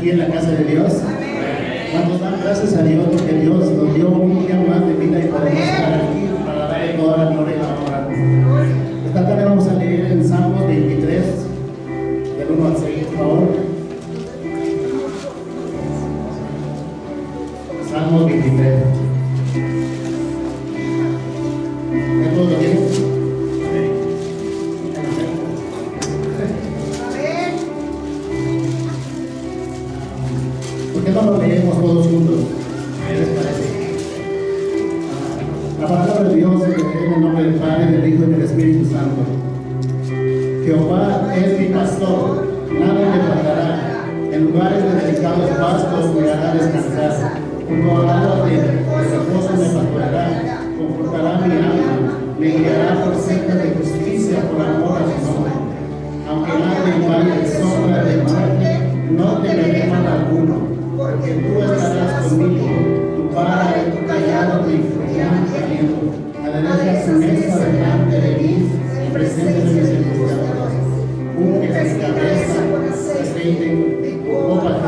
aquí en la casa de Dios? ¿Cuántos dan gracias a Dios porque Dios nos dio un día más de vida y podemos estar aquí para darle toda la gloria y la honra? Esta tarde vamos a leer en Salmos 23, del 1 al 6, por favor. Salmos 23. ¿Ya todos lo tienen? ¿Por qué no lo leemos todos juntos? ¿Qué les parece? La palabra de Dios se lee en el nombre del Padre, del Hijo y del Espíritu Santo. Jehová es mi pastor, nada me faltará. En lugares de delicados pastos me hará descansar. Junto a aguas de reposo me pastoreará, confortará mi alma, me guiará por sendas de justicia por amor a su nombre. Aunque ande en valle de sombra de muerte, no temeré mal alguno, porque tú estarás conmigo, tu vara y tu callado me instruirán aliento. Aderezas su mesa delante de mí, en presencia de mis enemigos. Unge mi cabeza, aceite, copa de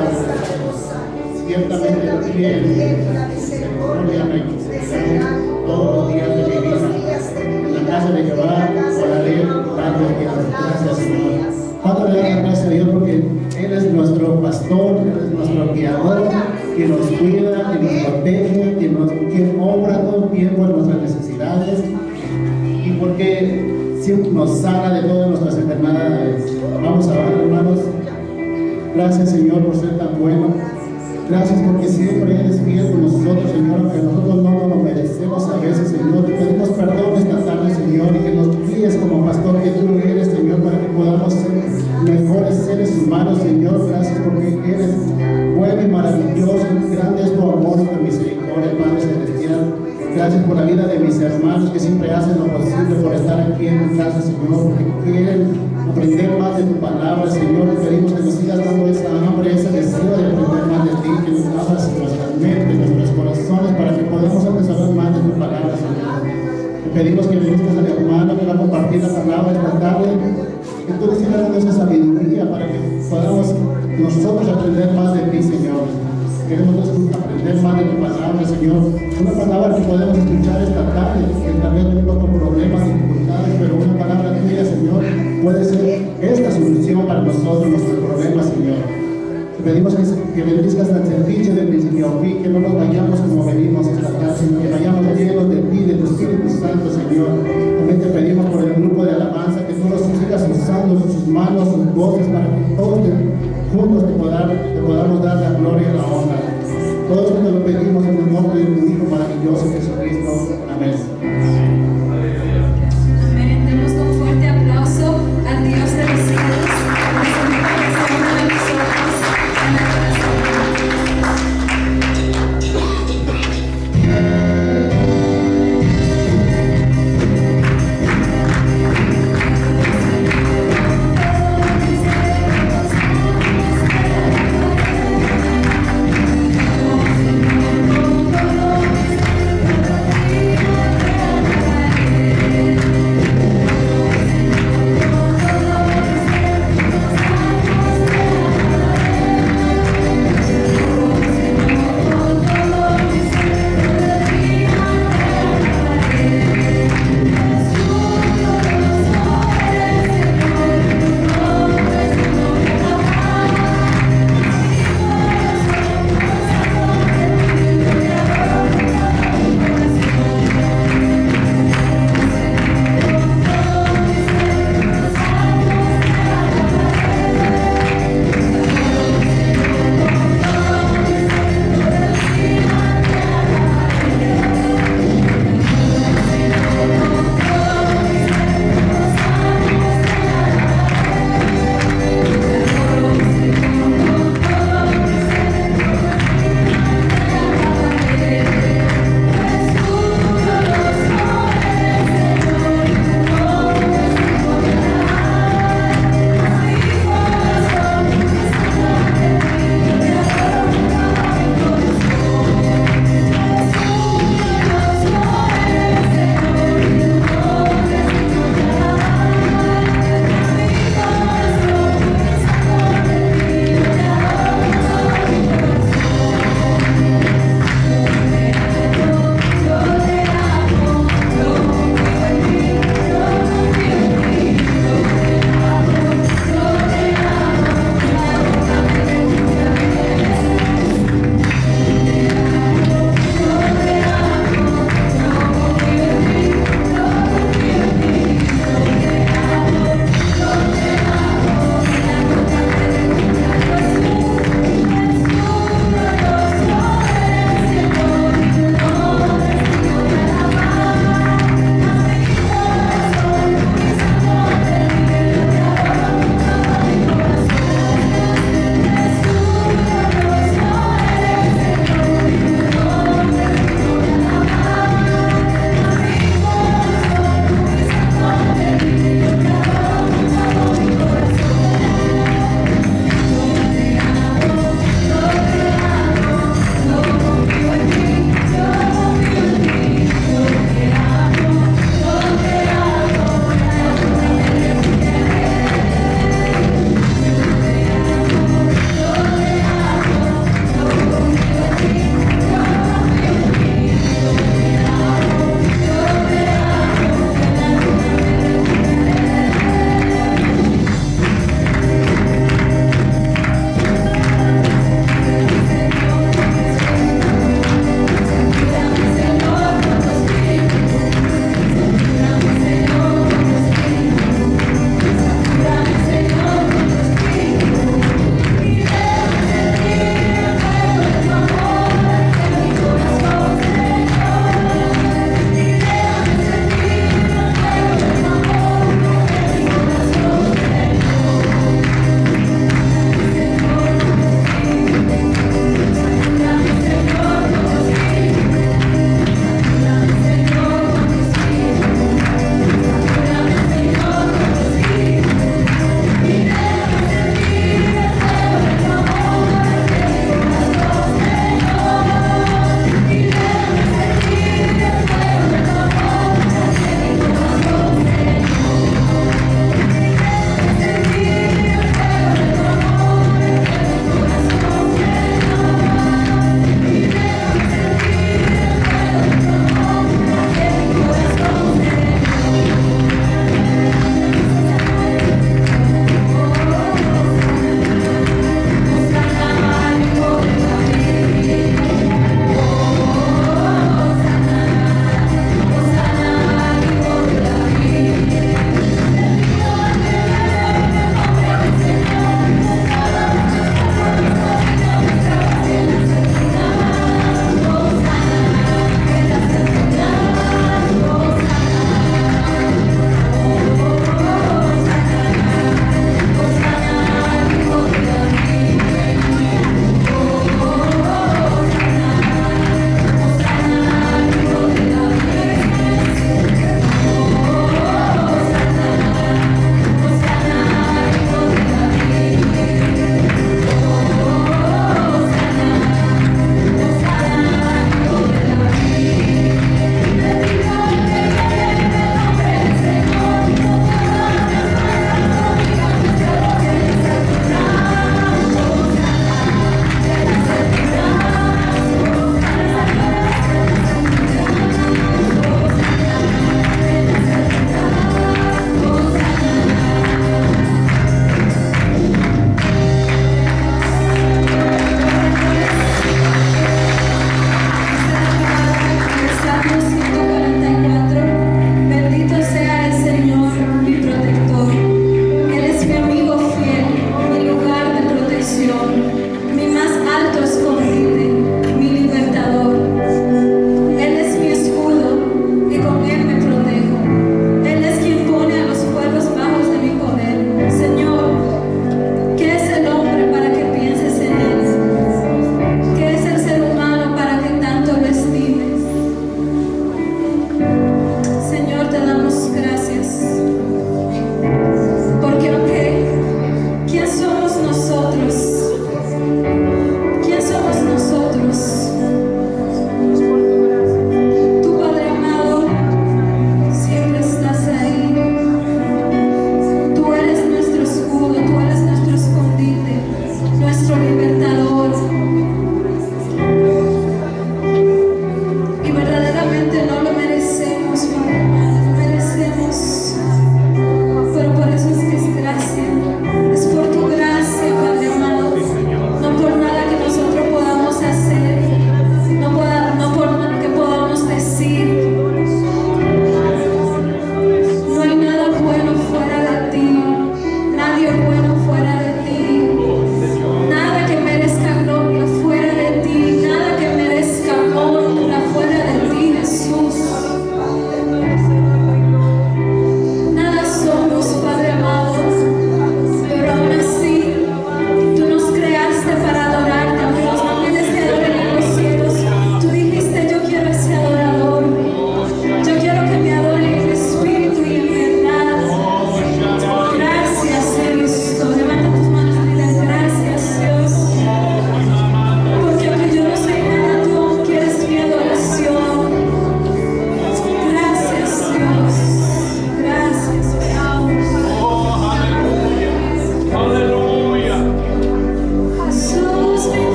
ciertamente el fiel, misericordia me seguirá todos los días de mi vida. En la casa de Jehová oraré dando gracias, Señor. ¿Cuánto le damos gracias a Dios? Porque Él es nuestro pastor, Él es nuestro guiador, quien nos cuida, quien nos protege, quien obra todo el tiempo en nuestras necesidades, y porque siempre nos sana de todas nuestras enfermedades. Vamos a orar, hermanos. Gracias, Señor, por ser tan bueno. Gracias porque siempre eres fiel con nosotros, Señor, aunque nosotros no nos lo merecemos a veces, Señor. Te pedimos perdón esta tarde, Señor, y que nos guíes como pastor que tú eres, Señor, para que podamos ser mejores seres humanos, Señor. Gracias porque eres bueno y maravilloso, grande es tu amor y tu misericordia, Padre Celestial. Gracias por la vida de mis hermanos que siempre hacen lo posible por estar aquí en tu casa, Señor, porque quieren aprender más de tu palabra, Señor. Te pedimos que nos sigas dando esa hambre, ese deseo de aprender más de ti, que nos abras nuestras mentes, nuestros corazones, para que podamos saber más de tu palabra, Señor. Te pedimos que bendigas al hermano que va a compartir la palabra esta tarde, que tú les dando esa sabiduría para que podamos nosotros aprender más de ti, Señor. Queremos aprender más de tu palabra, Señor. Una palabra que podemos escuchar esta tarde, que tal vez venimos con problemas, dificultades, pero una palabra tuya, Señor, puede ser esta solución para nosotros, nuestros problemas, Señor. Te pedimos que bendigas el servicio de principio a fin, que no nos vayamos como venimos esta tarde, sino que vayamos llenos de ti, de tu Espíritu Santo, Señor. También te pedimos por el grupo de alabanza, que tú nos sigas usando sus manos, sus voces, para que todos juntos te podamos dar la gloria y la honra. Todo esto te lo pedimos en el nombre de tu Hijo maravilloso, Jesucristo. Amén. Amén. Demos un fuerte aplauso al Dios de los cielos.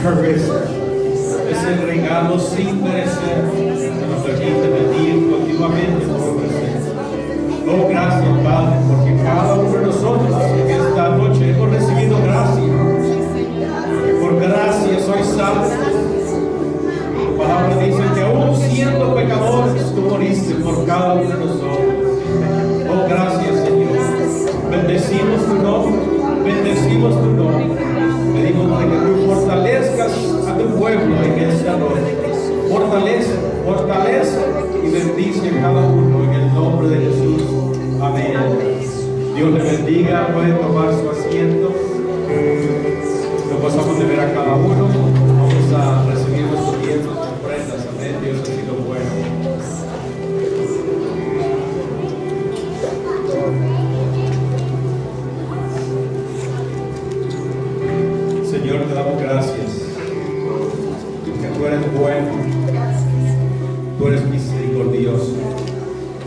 Carissa. Es el regalo sin merecer que nos permite venir continuamente por presencia. Oh, gracias, Padre, porque cada uno de nosotros en esta noche hemos recibido gracia. Por gracia soy salvo. Tu palabra dice que aún siendo pecadores, tú moriste por cada uno de nosotros. Oh, gracias, Señor. Bendecimos tu nombre. Bendecimos tu nombre. Pedimos para que tú fortalezcas a tu pueblo en esta noche. Fortalece, fortalece y bendice a cada uno en el nombre de Jesús. Amén. Dios le bendiga. Puede tomar su asiento. Nos pasamos de ver a cada uno. Vamos a recibir nuestros diezmos y ofrendas. Amén. Dios ha sido bueno. Señor, te damos gracias, porque tú eres bueno, tú eres misericordioso,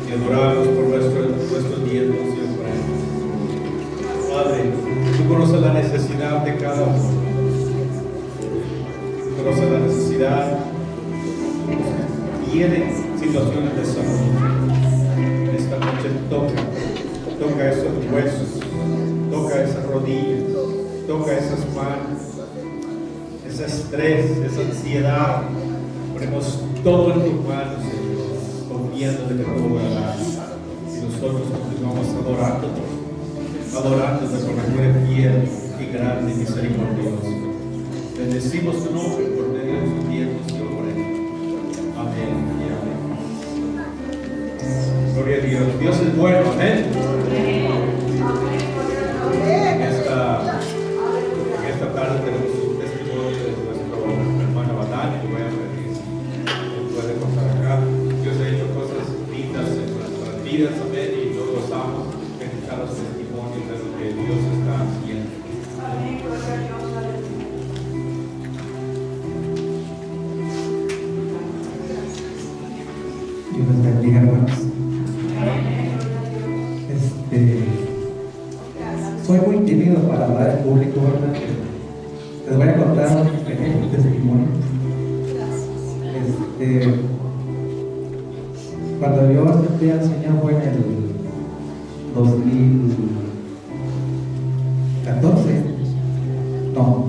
y adoramos por nuestros diezmos y ofrendas. Padre, tú conoces la necesidad de cada uno, tú conoces la necesidad, tienen situaciones de salud. Esta noche toca esos huesos, toca esas rodillas, toca esas manos, ese estrés, esa ansiedad. Ponemos todo en tus manos, Señor, confiando de que todo va a dar. Y nosotros continuamos adorándote porque tú eres fiel y grande y misericordioso. Bendecimos tu nombre por medio de tus tiempos y ofrendas. Amén y amén. Gloria a Dios. Dios es bueno, amén. Esta tarde tenemos un testimonio de nuestro hermano Batán, y voy a pedir si él puede pasar acá. Dios ha hecho cosas lindas en nuestras vidas, amén, y nos gozamos de escuchar los testimonios de lo que Dios está haciendo. Dios les bendiga, hermanos. Soy muy tímido para hablar en público, ¿verdad? Les voy a contar un pequeño testimonio. Cuando yo acepté al Señor fue en el 2014. No,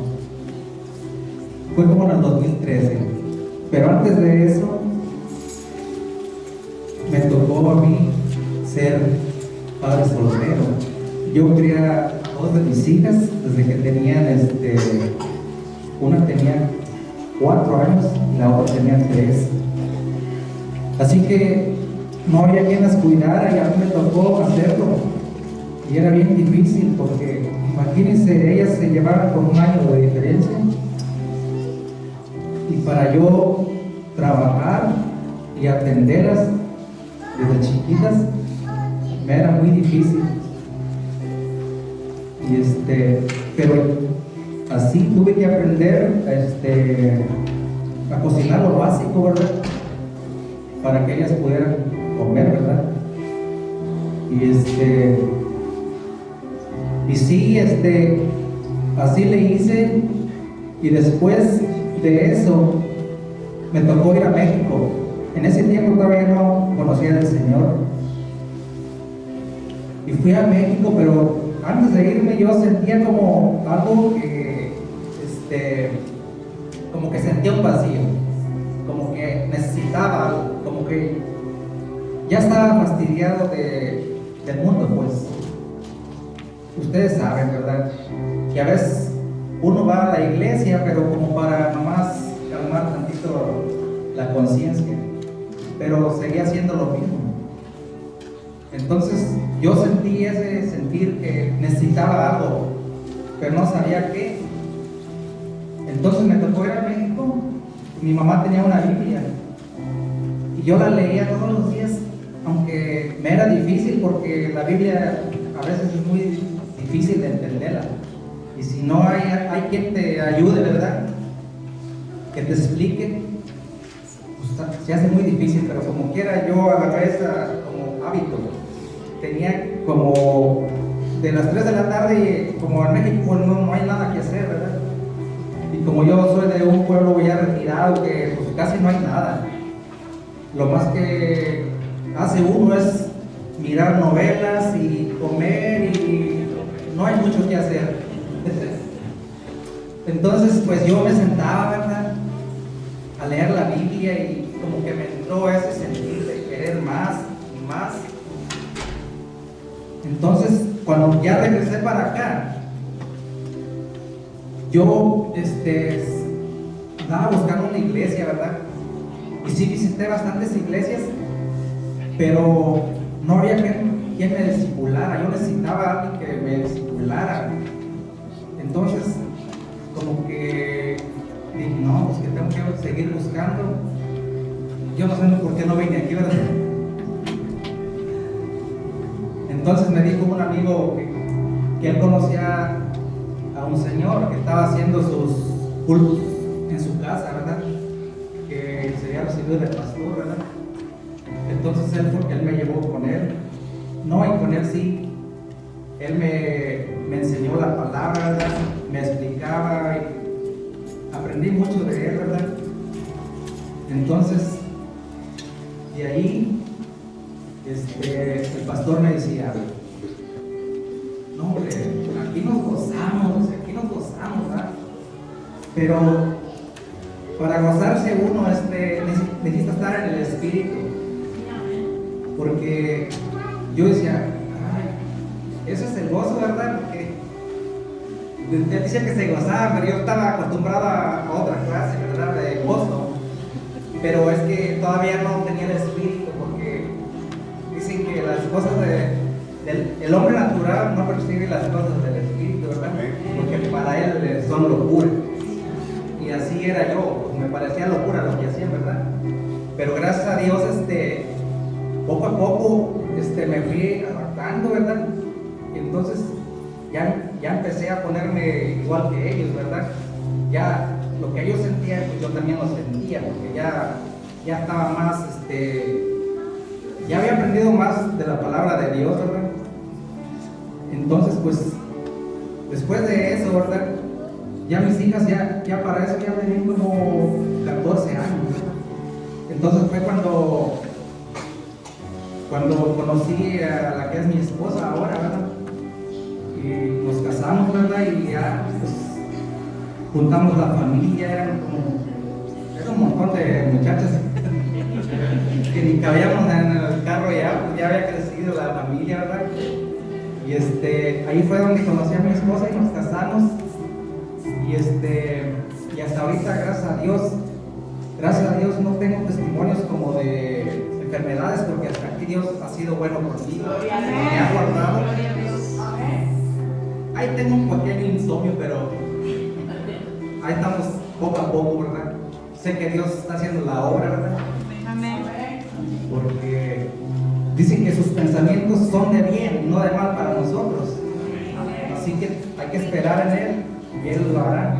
fue como en el 2013. Pero antes de eso, me tocó a mí ser padre soltero. Yo crié a dos de mis hijas desde que tenían, una tenía 4 años y la otra tenía 3. Así que no había quien las cuidara y a mí me tocó hacerlo. Y era bien difícil porque, imagínense, ellas se llevaban con 1 año de diferencia. Y para yo trabajar y atenderlas desde chiquitas, me era muy difícil. Pero así tuve que aprender a cocinar lo básico, ¿verdad? Para que ellas pudieran comer, ¿verdad? Y sí, así le hice. Y después de eso me tocó ir a México. En ese tiempo todavía no conocía del Señor. Y fui a México, pero antes de irme yo sentía como algo que, como que sentía un vacío, como que necesitaba algo, como que ya estaba fastidiado del mundo, pues. Ustedes saben, ¿verdad? Que a veces uno va a la iglesia, pero como para nomás calmar tantito la conciencia, pero seguía haciendo lo mismo. Entonces yo sentí ese sentir que necesitaba algo, pero no sabía qué. Entonces me tocó ir a México. Mi mamá tenía una Biblia y yo la leía todos los días, aunque me era difícil porque la Biblia a veces es muy difícil de entenderla. Y si no hay quien te ayude, ¿verdad? Que te explique, pues se hace muy difícil, pero como quiera yo agarré esa como hábito. Tenía como de las 3 de la tarde, como en México no hay nada que hacer, ¿verdad? Y como yo soy de un pueblo ya retirado, que pues casi no hay nada, lo más que hace uno es mirar novelas y comer y no hay mucho que hacer. Entonces pues yo me sentaba, ¿verdad?, a leer la Biblia y como que me entró ese sentir de querer más y más. Entonces cuando ya regresé para acá, yo andaba buscando una iglesia, ¿verdad? Y sí visité bastantes iglesias, pero no había quien me discipulara. Yo necesitaba a alguien que me discipulara. Entonces, como que dije, no, pues que tengo que seguir buscando. Yo no sé por qué no vine aquí, ¿verdad? Entonces me dijo un amigo que él conocía a un señor que estaba haciendo sus cultos en su casa, ¿verdad? Que sería recibido del pastor, ¿verdad? Entonces él me llevó con él. No, y con él sí. Él me enseñó la palabra, ¿verdad? Me explicaba y aprendí mucho de él, ¿verdad? Entonces, de ahí, el pastor me decía, no, hombre, aquí nos gozamos, ¿verdad? Pero para gozarse uno necesita estar en el Espíritu. Porque yo decía, ay, eso es el gozo, ¿verdad? Porque él decía que se gozaba, pero yo estaba acostumbrado a otra clase, ¿verdad?, de gozo. Pero es que todavía no tenía el Espíritu, porque dicen que las cosas el hombre natural no percibe las cosas del Espíritu, ¿verdad? Porque para él son locura. Y así era yo, pues me parecía locura lo que hacían, ¿verdad? Pero gracias a Dios, poco a poco me fui adaptando, ¿verdad? Y entonces ya empecé a ponerme igual que ellos, ¿verdad? Ya lo que ellos sentían, pues yo también lo sentía, porque ya estaba más, ya había aprendido más de la palabra de Dios, ¿verdad? Entonces, pues, después de eso, ¿verdad? Ya mis hijas, ya para eso ya tenían como 14 años, ¿verdad? Entonces fue cuando conocí a la que es mi esposa ahora, ¿verdad? Y nos casamos, ¿verdad? Y ya, pues, juntamos la familia, era un montón de muchachas que ni cabíamos en el carro ya, pues ya había crecido la familia, ¿verdad? Y ahí fue donde conocí a mi esposa y nos casamos. Y hasta ahorita, gracias a Dios, no tengo testimonios como de enfermedades, porque hasta aquí Dios ha sido bueno conmigo, me ha guardado. Ahí tengo un pequeño insomnio, pero ahí estamos poco a poco, ¿verdad? Sé que Dios está haciendo la obra, ¿verdad? Porque dicen que sus pensamientos son de bien, no de mal para nosotros. Así que hay que esperar en Él y Él lo hará.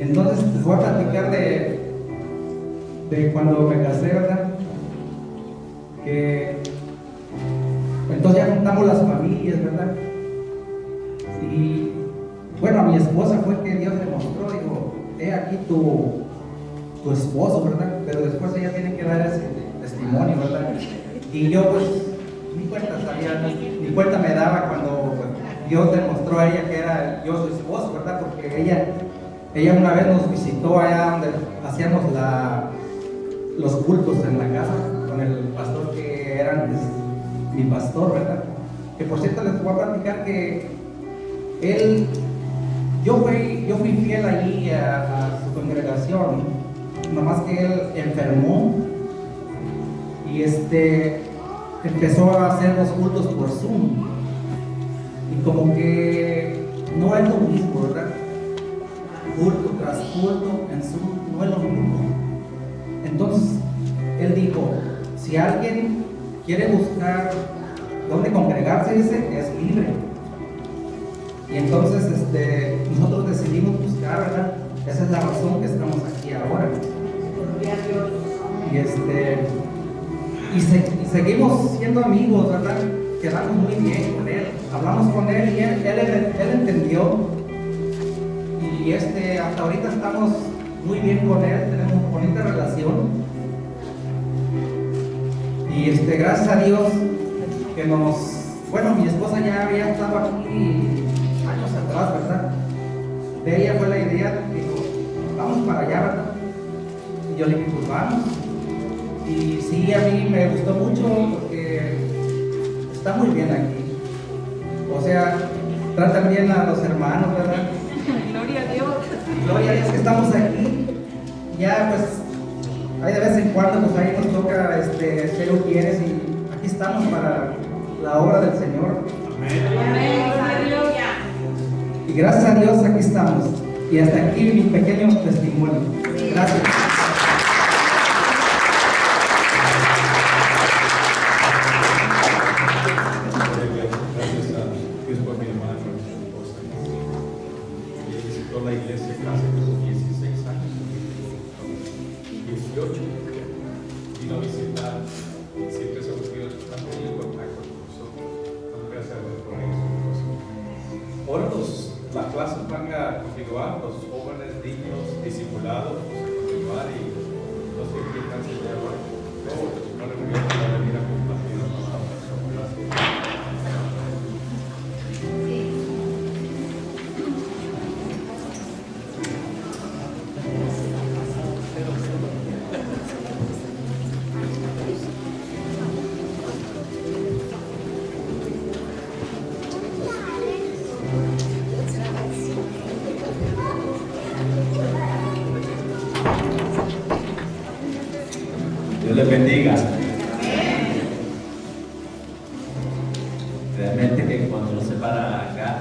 Entonces les voy a platicar de cuando me casé, ¿verdad? Que entonces ya juntamos las familias, ¿verdad? Y bueno, a mi esposa fue que Dios le mostró, dijo, he aquí tu esposo, ¿verdad? Pero después ella tiene que dar ese testimonio, ¿verdad? Y yo pues ni cuenta me daba cuando pues, Dios le mostró a ella que era yo su esposo, ¿verdad? Porque ella una vez nos visitó allá donde hacíamos los cultos en la casa con el pastor que era antes mi pastor, ¿verdad? Que por cierto les voy a platicar que yo fui fiel allí a su congregación, nomás que él enfermó y empezó a hacer los cultos por Zoom y como que no es lo mismo, ¿verdad? Culto tras culto en Zoom no es lo mismo. Entonces él dijo, si alguien quiere buscar dónde congregarse, dice, es libre. Y entonces nosotros decidimos buscar, ¿verdad? Esa es la razón que estamos aquí ahora. Y seguimos siendo amigos, ¿verdad? Quedamos muy bien con él. Hablamos con él y él entendió Y hasta ahorita estamos muy bien con él, tenemos una bonita relación. Y gracias a Dios que bueno, mi esposa ya había estado aquí años atrás, ¿verdad? De ella fue la idea, dijo, vamos para allá, ¿verdad? Y yo le dije, pues vamos. Y sí, a mí me gustó mucho porque está muy bien aquí. O sea, tratan bien a los hermanos, ¿verdad? Gloria a Dios. Gloria a Dios que estamos aquí. Ya pues, ahí de vez en cuando pues ahí nos toca ser ujieres y aquí estamos para la obra del Señor. Amén. Gloria a Dios. Y gracias a Dios aquí estamos. Y hasta aquí mi pequeño testimonio. Gracias. Gracias a Dios por mi hermana con mi esposa. Ella visitó la iglesia casi como 16 años, 18. Vino a visitar, siempre se ha mantenido en contacto con nosotros. Gracias a Dios por eso. Ahora las clases van a continuar, los jóvenes, niños, discipulados, vamos a continuar y no sé qué clase de ahora. No le voy a venir a compartir la palabra. Gracias. Dios les bendiga. Realmente que cuando uno se para acá,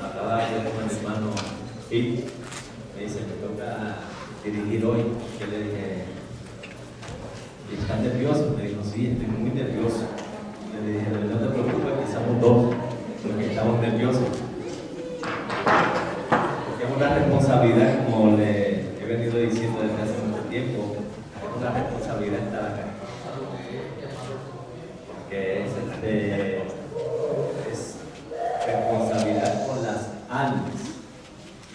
hablaba yo con el hermano Phil, me dice, me toca dirigir hoy. Yo le dije, ¿estás nervioso? Me dijo, sí, estoy muy nervioso. Le dije, no te preocupes, que somos dos los que estamos nerviosos. Porque es una responsabilidad, como le he venido diciendo desde hace mucho tiempo, es una responsabilidad estar acá. Porque es responsabilidad con las almas.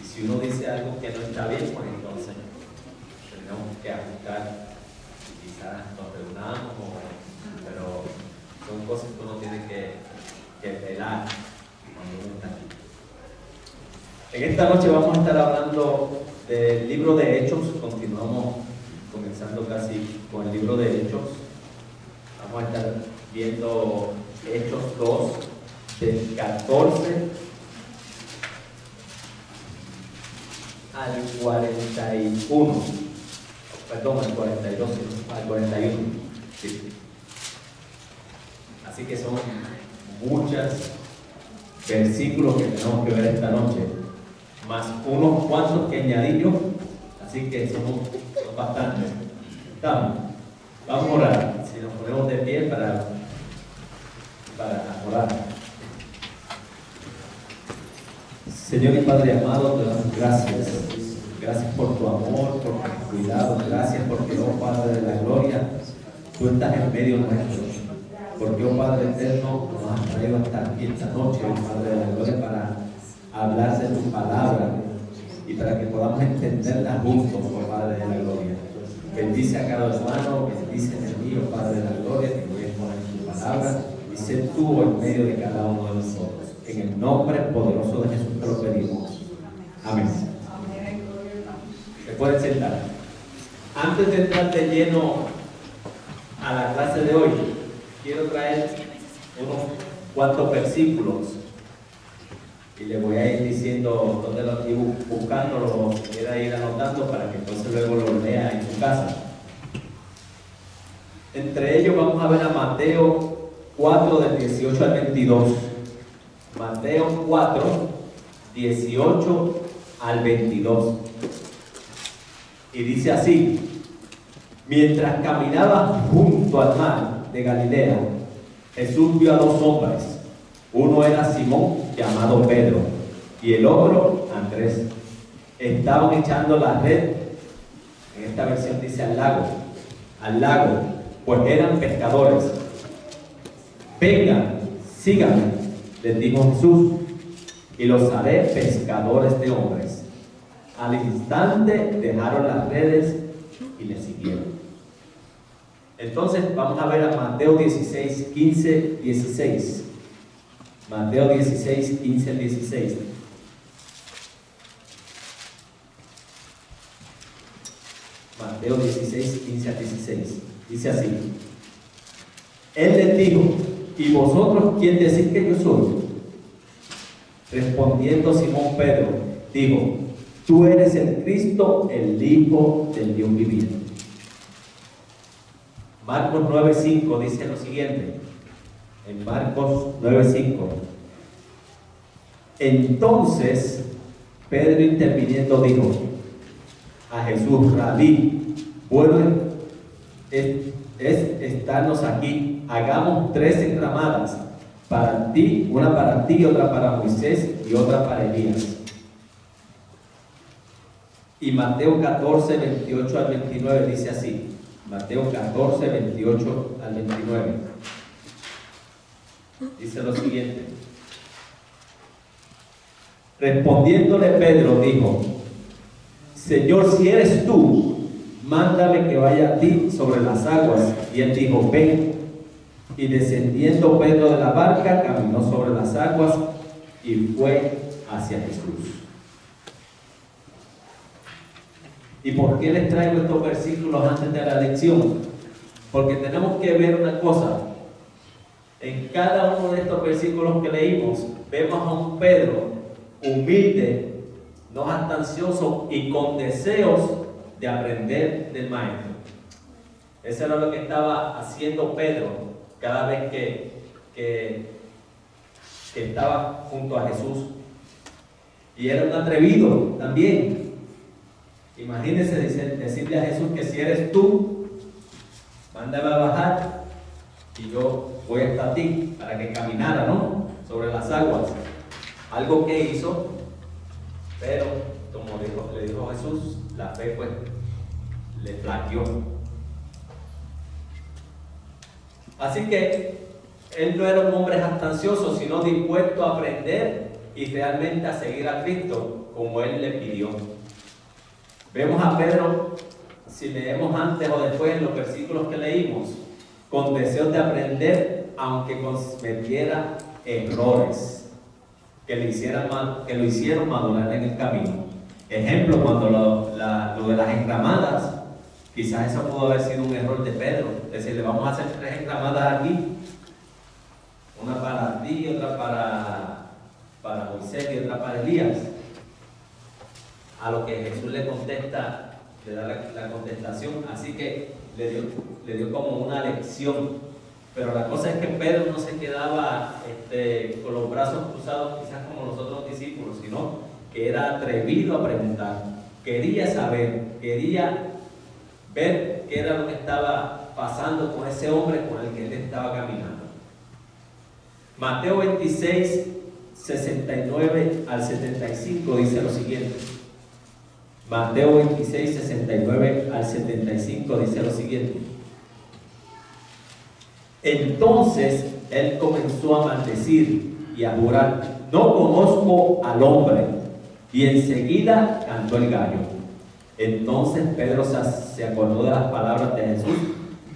Y si uno dice algo que no está bien, pues entonces tenemos que ajustar. Quizás nos reunamos, pero son cosas que uno tiene que velar cuando uno está aquí. En esta noche vamos a estar hablando del libro de Hechos. Continuamos comenzando casi con el libro de Hechos. Vamos a estar viendo Hechos 2, del 14 al 41. Perdón, al 42, al 41. Sí. Así que son muchos versículos que tenemos que ver esta noche, más unos cuantos que añadí yo, así que son bastantes. Estamos. Vamos a orar. Si nos ponemos de pie para orar. Señor y Padre amado, te damos gracias. Gracias por tu amor, por tu cuidado. Gracias porque, oh Padre de la gloria, tú estás en medio nuestro. Porque, oh Padre eterno, nos has traído hasta aquí esta noche, oh Padre de la gloria, para hablar de tu palabra y para que podamos entenderla juntos, oh Padre de la gloria. Bendice a cada hermano, bendice en el mío, Padre de la gloria, que voy a exponer tu palabra y sé tú en medio de cada uno de nosotros. En el nombre poderoso de Jesús te lo pedimos. Amén. Se pueden sentar. Antes de entrar de lleno a la clase de hoy, quiero traer unos cuantos versículos y le voy a ir diciendo dónde los estoy buscando, los quiera ir anotando para que entonces luego los lea en su casa. Entre ellos vamos a ver a Mateo 4, del 18 al 22. Mateo 4, 18 al 22. Y dice así: mientras caminaba junto al mar de Galilea, Jesús vio a dos hombres. Uno era Simón, llamado Pedro, y el otro Andrés. Estaban echando la red, en esta versión dice al lago, pues eran pescadores. Vengan, síganme, les dijo Jesús, y los haré pescadores de hombres. Al instante dejaron las redes y le siguieron. Entonces vamos a ver a Mateo 16, 15, 16. Mateo 16, 15, 16. Mateo 16, 15 a 16. Dice así: Él les dijo: ¿y vosotros quién decís que yo soy? Respondiendo Simón Pedro, dijo: Tú eres el Cristo, el Hijo del Dios viviente. Marcos 9:5 dice lo siguiente. En Marcos 9:5. Entonces Pedro, interviniendo, dijo a Jesús: Rabí, bueno es estarnos aquí. Hagamos 3 enramadas, para ti, una para ti, otra para Moisés y otra para Elías. Y Mateo 14, 28 al 29 dice así. Mateo 14, 28 al 29. Dice lo siguiente. Respondiéndole Pedro dijo: Señor, si eres tú, mándame que vaya a ti sobre las aguas. Y él dijo: ven. Y descendiendo Pedro de la barca, caminó sobre las aguas y fue hacia Jesús. ¿Y por qué les traigo estos versículos antes de la lección? Porque tenemos que ver una cosa. En cada uno de estos versículos que leímos, vemos a un Pedro humilde, no jactancioso y con deseos de aprender del Maestro. Eso era lo que estaba haciendo Pedro cada vez que estaba junto a Jesús. Y era un atrevido también. Imagínense decirle a Jesús que si eres tú, mándame a bajar y yo voy hasta ti para que caminara, ¿no?, sobre las aguas. Algo que hizo, pero como le dijo Jesús, la fe pues le flaqueó. Así que él no era un hombre jactancioso, sino dispuesto a aprender y realmente a seguir a Cristo como él le pidió. Vemos a Pedro, si leemos antes o después en los versículos que leímos, con deseos de aprender, aunque cometiera errores que lo hicieron madurar en el camino. Ejemplo, cuando lo de las enramadas, quizás eso pudo haber sido un error de Pedro, decirle: vamos a hacer 3 enramadas aquí, una para ti, otra para Moisés y otra para Elías. A lo que Jesús le contesta, le da la contestación, así que le dio como una lección. Pero la cosa es que Pedro no se quedaba con los brazos cruzados, quizás como los otros discípulos, sino que era atrevido a preguntar, quería saber, quería ver qué era lo que estaba pasando con ese hombre con el que él estaba caminando. Mateo 26, 69 al 75 dice lo siguiente. Mateo 26, 69 al 75 dice lo siguiente. Entonces él comenzó a maldecir y a jurar: no conozco al hombre. Y enseguida cantó el gallo. Entonces Pedro se acordó de las palabras de Jesús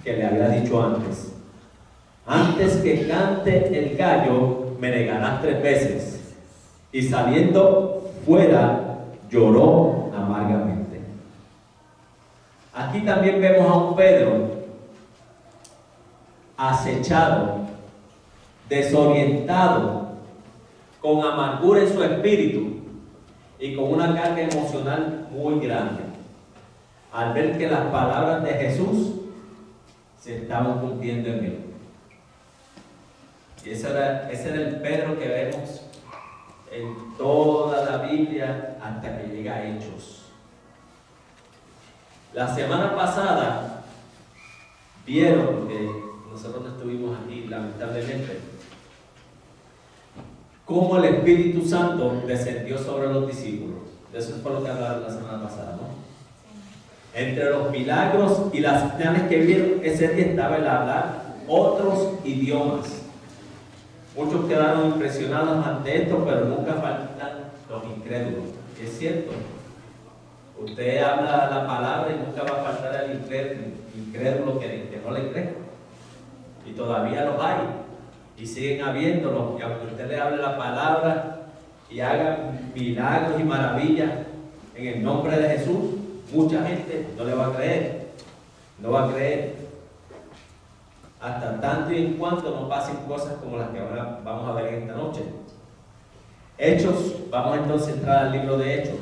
que le había dicho antes: antes que cante el gallo, me negarás 3 veces. Y saliendo fuera, lloró amargamente. Aquí también vemos a un Pedro acechado, desorientado, con amargura en su espíritu y con una carga emocional muy grande, al ver que las palabras de Jesús se estaban cumpliendo en él. Y ese era el Pedro que vemos en toda la Biblia hasta que llega a Hechos. La semana pasada vieron que nosotros no estuvimos aquí, lamentablemente, cómo el Espíritu Santo descendió sobre los discípulos. De eso fue lo que hablaron la semana pasada, ¿no? Entre los milagros y las señales que vieron ese día estaba el hablar otros idiomas. Muchos quedaron impresionados ante esto, pero nunca faltan los incrédulos. Es cierto. Usted habla la palabra y nunca va a faltar el incrédulo que no le cree. Y todavía los hay. Y siguen habiéndolos. Y aunque usted le hable la palabra y haga milagros y maravillas en el nombre de Jesús, mucha gente no le va a creer. No va a creer. Hasta tanto y en cuanto no pasen cosas como las que vamos a ver en esta noche. Hechos, vamos entonces a entrar al libro de Hechos.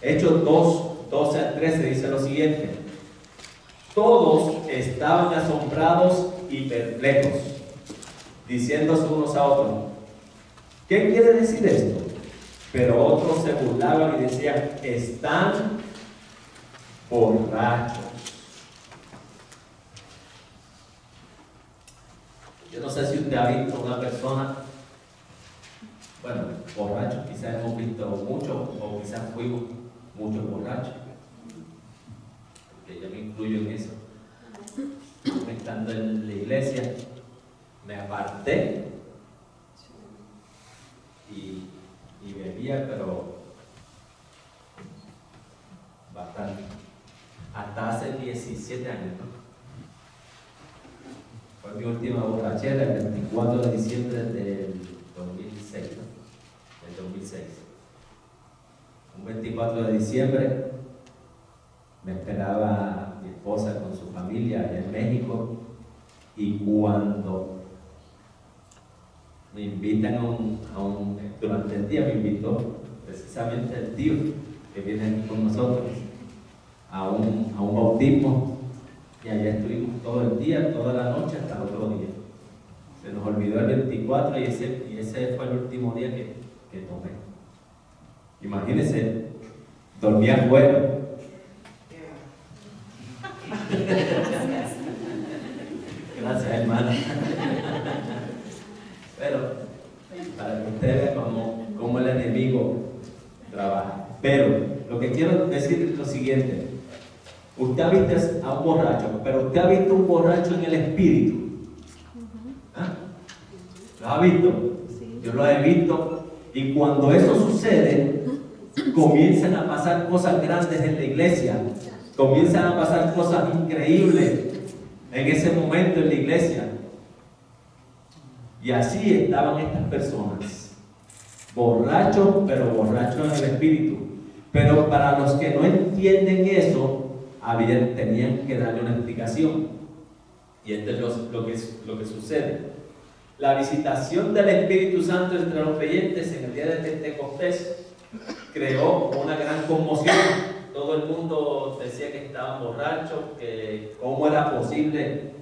Hechos 2, 12 al 13 dice lo siguiente: todos estaban asombrados y perplejos, diciéndose unos a otros: ¿qué quiere decir esto? Pero otros se burlaban y decían: están borrachos. Yo no sé si usted ha visto una persona, bueno, borrachos, quizás hemos visto muchos, o quizás fuimos muchos borrachos, porque yo me incluyo en eso. Estando en la iglesia, me aparté y bebía, pero bastante. Hasta hace 17 años, ¿no? Fue mi última borrachera, el 24 de diciembre del 2006, ¿no? Del 2006. Un 24 de diciembre me esperaba mi esposa con su familia allá en México, y cuando me invitan durante el día me invitó precisamente el tío que viene aquí con nosotros a un bautismo. Y allá estuvimos todo el día, toda la noche, hasta el otro día. Se nos olvidó el 24 y ese fue el último día que tomé. Imagínense, dormía afuera. Gracias, hermana. Pero, para que ustedes vean cómo el enemigo trabaja. Pero, lo que quiero decir es lo siguiente. Usted ha visto a un borracho, pero usted ha visto un borracho en el espíritu. ¿Ah? ¿Lo ha visto? Yo lo he visto. Y cuando eso sucede, comienzan a pasar cosas grandes en la iglesia. Comienzan a pasar cosas increíbles en ese momento en la iglesia. Y así estaban estas personas. Borrachos, pero borrachos en el espíritu. Pero para los que no entienden eso, tenían que darle una explicación. Y esto es lo que sucede. La visitación del Espíritu Santo entre los creyentes en el día de Pentecostés creó una gran conmoción. Todo el mundo decía que estaban borrachos, que cómo era posible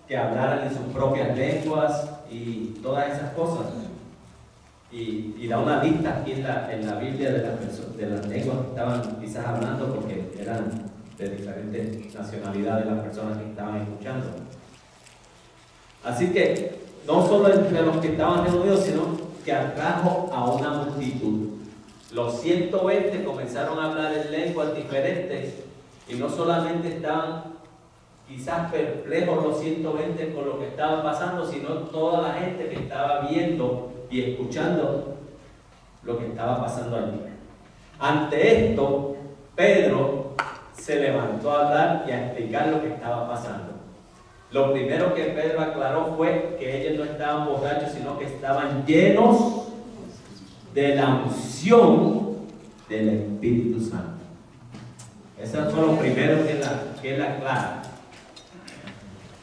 que hablaran en sus propias lenguas y todas esas cosas. Y da una lista aquí en la Biblia de las lenguas que estaban quizás hablando, porque eran de diferentes nacionalidades las personas que estaban escuchando. Así que no solo entre los que estaban reunidos, sino que atrajo a una multitud. Los 120 comenzaron a hablar en lenguas diferentes, y no solamente estaban quizás perplejos los 120 con lo que estaba pasando, sino toda la gente que estaba viendo y escuchando lo que estaba pasando allí. Ante esto, Pedro se levantó a hablar y a explicar lo que estaba pasando. Lo primero que Pedro aclaró fue que ellos no estaban borrachos, sino que estaban llenos de la unción del Espíritu Santo. Eso fue lo primero que él aclara.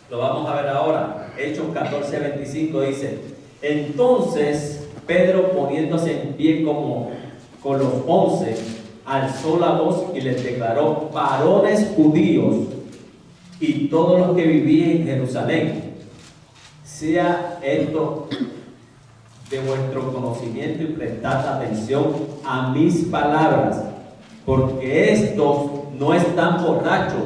Lo vamos a ver ahora. Hechos 14:25 dice: entonces Pedro, poniéndose en pie con los 11, alzó la voz y les declaró: varones judíos y todos los que vivían en Jerusalén, sea esto de vuestro conocimiento y prestad atención a mis palabras, porque estos no están borrachos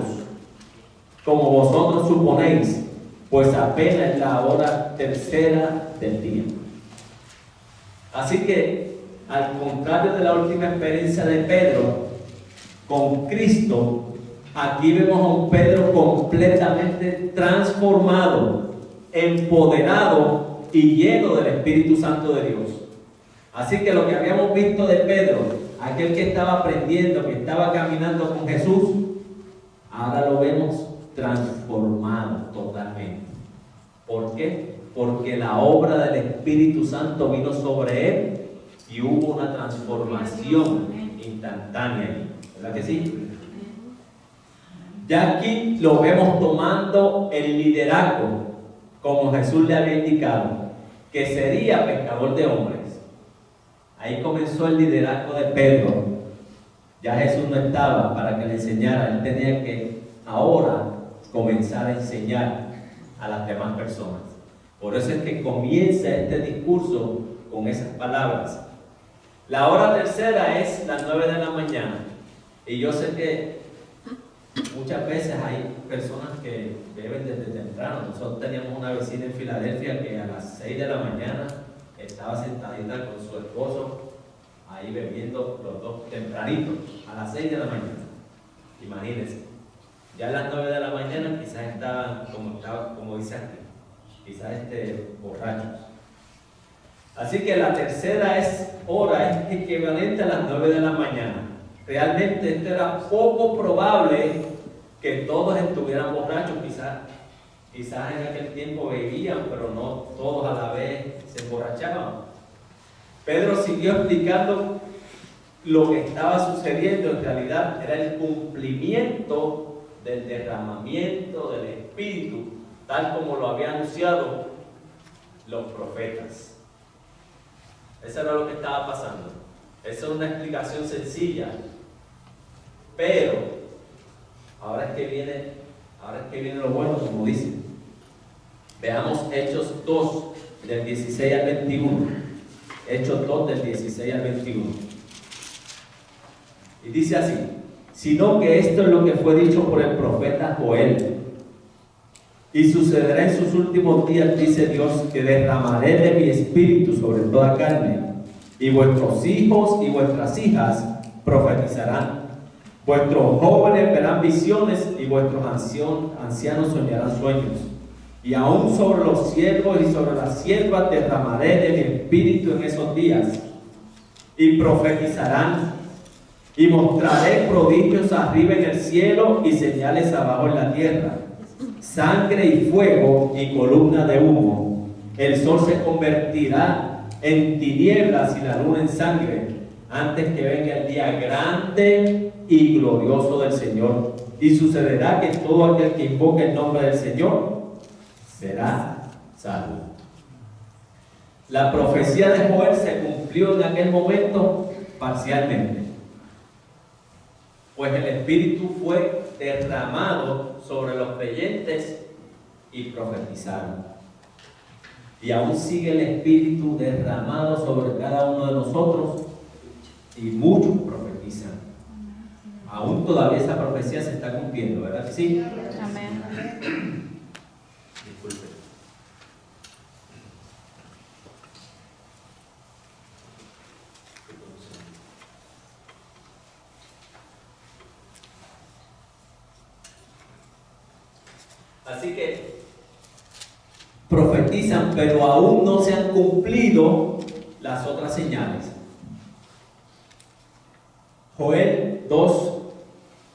como vosotros suponéis, pues apenas es la hora tercera del día. Así que, al contrario de la última experiencia de Pedro con Cristo, aquí vemos a un Pedro completamente transformado, empoderado y lleno del Espíritu Santo de Dios. Así que lo que habíamos visto de Pedro, aquel que estaba aprendiendo, que estaba caminando con Jesús, ahora lo vemos transformado totalmente. ¿Por qué? Porque la obra del Espíritu Santo vino sobre él y hubo una transformación instantánea, ¿verdad que sí? Ya aquí lo vemos tomando el liderazgo, como Jesús le había indicado, que sería pescador de hombres. Ahí comenzó el liderazgo de Pedro. Ya Jesús no estaba para que le enseñara, él tenía que ahora comenzar a enseñar a las demás personas. Por eso es que comienza este discurso con esas palabras. La hora tercera es las 9 de la mañana. Y yo sé que muchas veces hay personas que beben desde temprano. Nosotros teníamos una vecina en Filadelfia que a las 6 de la mañana estaba sentadita con su esposo ahí bebiendo los dos tempranitos, a las 6 de la mañana. Imagínense. Ya a las 9 de la mañana quizás estaban, como dice aquí, quizás borrachos. Así que la tercera hora es equivalente a las 9 de la mañana. Realmente esto era poco probable que todos estuvieran borrachos, quizás en aquel tiempo bebían, pero no todos a la vez se emborrachaban. Pedro siguió explicando lo que estaba sucediendo. En realidad era el cumplimiento del derramamiento del Espíritu, tal como lo habían anunciado los profetas. Eso era lo que estaba pasando. Esa es una explicación sencilla, pero ahora es que viene lo bueno, como dicen. Veamos Hechos 2 del 16 al 21. Hechos 2 del 16 al 21. Y dice así: sino que esto es lo que fue dicho por el profeta Joel. Y sucederá en sus últimos días, dice Dios, que derramaré de mi espíritu sobre toda carne, y vuestros hijos y vuestras hijas profetizarán. Vuestros jóvenes verán visiones y vuestros ancianos soñarán sueños. Y aún sobre los siervos y sobre las siervas derramaré de mi espíritu en esos días, y profetizarán. Y mostraré prodigios arriba en el cielo y señales abajo en la tierra: sangre y fuego y columna de humo. El sol se convertirá en tinieblas y la luna en sangre, antes que venga el día grande y glorioso del Señor. Y sucederá que todo aquel que invoque el nombre del Señor será salvo. La profecía de Joel se cumplió en aquel momento parcialmente, pues el Espíritu fue derramado sobre los creyentes y profetizaron. Y aún sigue el Espíritu derramado sobre cada uno de nosotros y muchos profetizan. Aún todavía esa profecía se está cumpliendo, ¿verdad que sí? Amén. Disculpe. Así que profetizan, pero aún no se han cumplido las otras señales. Joel 2,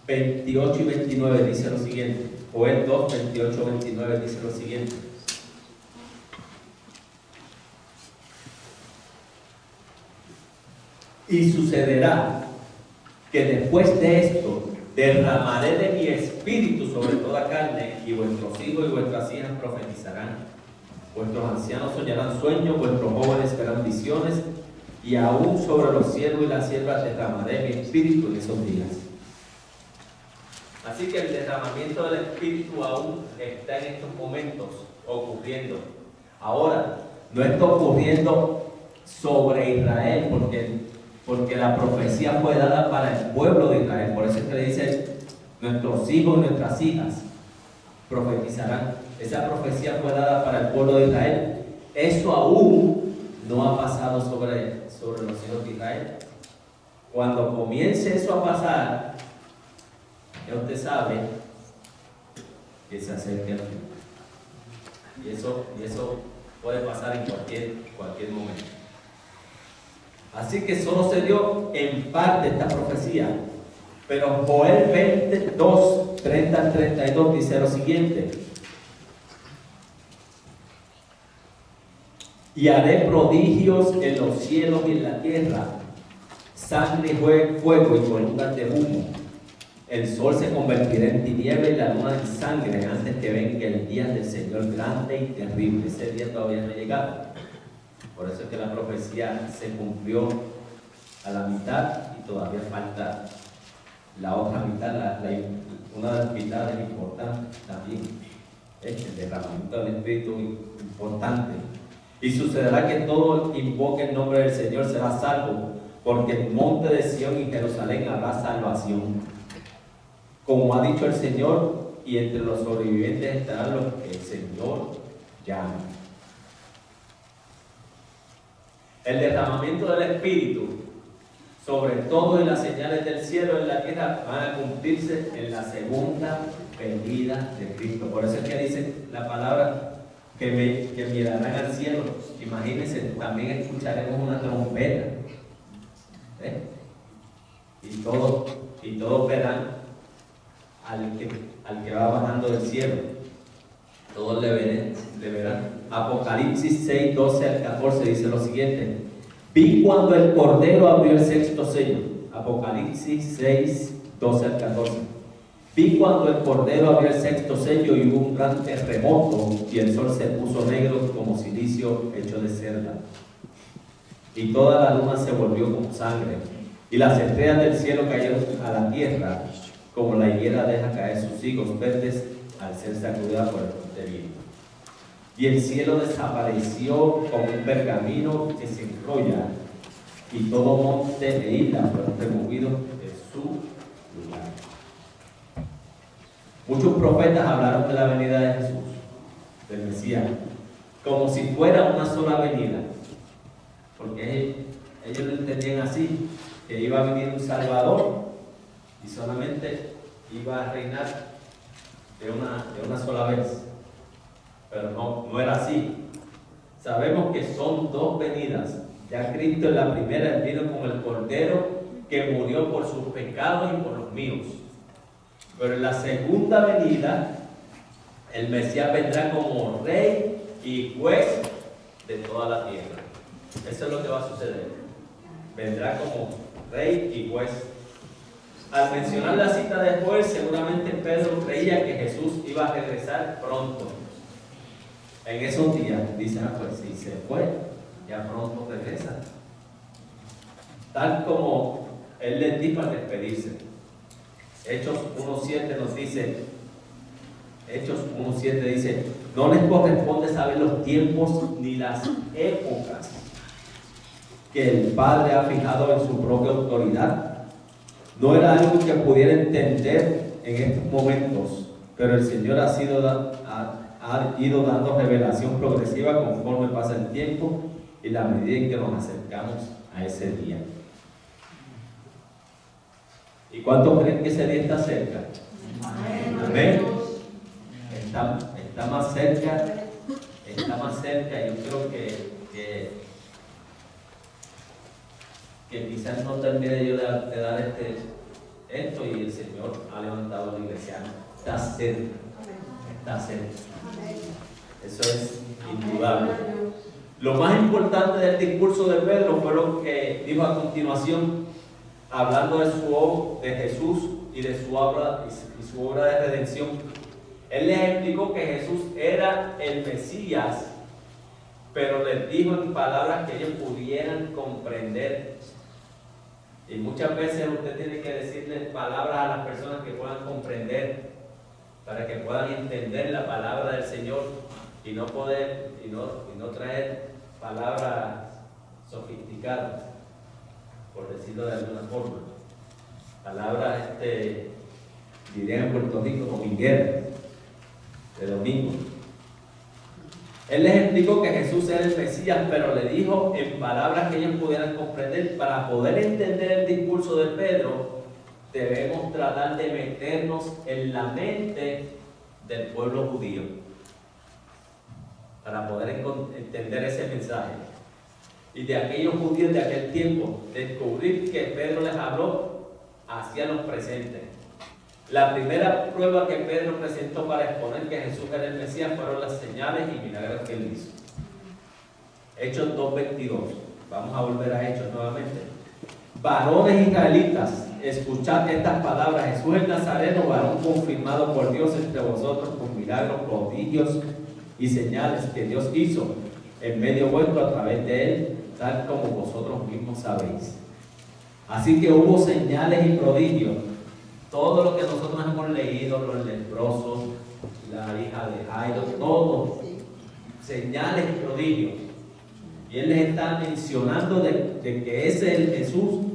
28 y 29 dice lo siguiente. Joel 2, 28, 29 dice lo siguiente: y sucederá que después de esto derramaré de mi espíritu sobre toda carne, y vuestros hijos y vuestras hijas profetizarán, vuestros ancianos soñarán sueños, vuestros jóvenes verán visiones, y aún sobre los siervos y las siervas derramaré mi espíritu en esos días. Así que el derramamiento del espíritu aún está en estos momentos ocurriendo. Ahora, no está ocurriendo sobre Israel, porque la profecía fue dada para el pueblo de Israel. Por eso es que le dice: nuestros hijos y nuestras hijas profetizarán. Esa profecía fue dada para el pueblo de Israel. Eso aún no ha pasado sobre los hijos de Israel. Cuando comience eso a pasar, ya usted sabe que se acerca el fin. Y eso puede pasar en cualquier momento. Así que solo se dio en parte esta profecía, pero Joel 22, 30 al 32 dice lo siguiente: y haré prodigios en los cielos y en la tierra, sangre, fuego y columnas de humo. El sol se convertirá en tiniebla y la luna en sangre antes que venga el día del Señor grande y terrible. Ese día todavía no ha llegado. Por eso es que la profecía se cumplió a la mitad y todavía falta la otra mitad, una de las mitades importantes también. El derramamiento del Espíritu importante. Y sucederá que todo invoque el nombre del Señor será salvo, porque en el monte de Sión y Jerusalén habrá salvación. Como ha dicho el Señor, y entre los sobrevivientes estarán los que el Señor llama. El derramamiento del Espíritu, sobre todo en las señales del cielo y en la tierra, van a cumplirse en la segunda venida de Cristo. Por eso es que dice la palabra que mirarán al cielo. Imagínense, también escucharemos una trompeta. Y todos verán al que va bajando del cielo. Todos le verán. Apocalipsis 6, 12 al 14 dice lo siguiente: vi cuando el Cordero abrió el sexto sello. Apocalipsis 6, 12 al 14. Vi cuando el Cordero abrió el sexto sello y hubo un gran terremoto y el sol se puso negro como silicio hecho de cerda. Y toda la luna se volvió como sangre y las estrellas del cielo cayeron a la tierra como la higuera deja caer sus higos verdes al ser sacudida por el fuerte viento. Y el cielo desapareció como un pergamino que se enrolla, y todo monte e isla fueron removidos de su lugar. Muchos profetas hablaron de la venida de Jesús, del Mesías, como si fuera una sola venida, porque ellos lo entendían así, que iba a venir un Salvador y solamente iba a reinar de una sola vez. Pero no era así. Sabemos que son dos venidas. Ya Cristo en la primera vino como el Cordero que murió por sus pecados y por los míos. Pero en la segunda venida, el Mesías vendrá como Rey y Juez de toda la tierra. Eso es lo que va a suceder. Vendrá como Rey y Juez. Al mencionar la cita de Joel, seguramente Pedro creía que Jesús iba a regresar pronto. En esos días, dice, pues si se fue, ya pronto regresa. Tal como él les dijo al despedirse. Hechos 1.7 nos dice, no les corresponde saber los tiempos ni las épocas que el Padre ha fijado en su propia autoridad. No era algo que pudiera entender en estos momentos, pero el Señor ha ido dando revelación progresiva conforme pasa el tiempo y la medida en que nos acercamos a ese día. ¿Y cuántos creen que ese día está cerca? Amén. Está más cerca. Yo creo que quizás no termine yo de dar esto y el Señor ha levantado la iglesia. Está cerca. Eso es indudable. Lo más importante del discurso de Pedro fue lo que dijo a continuación, hablando de Jesús y de su obra de redención. Él les explicó que Jesús era el Mesías, pero les dijo en palabras que ellos pudieran comprender. Y muchas veces usted tiene que decirle palabras a las personas que puedan comprender, para que puedan entender la palabra del Señor y no traer palabras sofisticadas, por decirlo de alguna forma. Palabras, dirían en Puerto Rico, domingueras, de domingo. Él les explicó que Jesús era el Mesías, pero le dijo en palabras que ellos pudieran comprender. Para poder entender el discurso de Pedro, debemos tratar de meternos en la mente del pueblo judío. para poder entender ese mensaje. Y de aquellos judíos de aquel tiempo, descubrir que Pedro les habló hacia los presentes. La primera prueba que Pedro presentó para exponer que Jesús era el Mesías fueron las señales y milagros que él hizo. Hechos 2:22. Vamos a volver a Hechos nuevamente. Varones israelitas, escuchad estas palabras. Jesús el Nazareno, varón confirmado por Dios entre vosotros con milagros, prodigios y señales que Dios hizo en medio vuestro a través de él, tal como vosotros mismos sabéis. Así que hubo señales y prodigios. Todo lo que nosotros hemos leído, los leprosos, la hija de Jairo, todo, señales y prodigios. Y él les está mencionando de que ese es el Jesús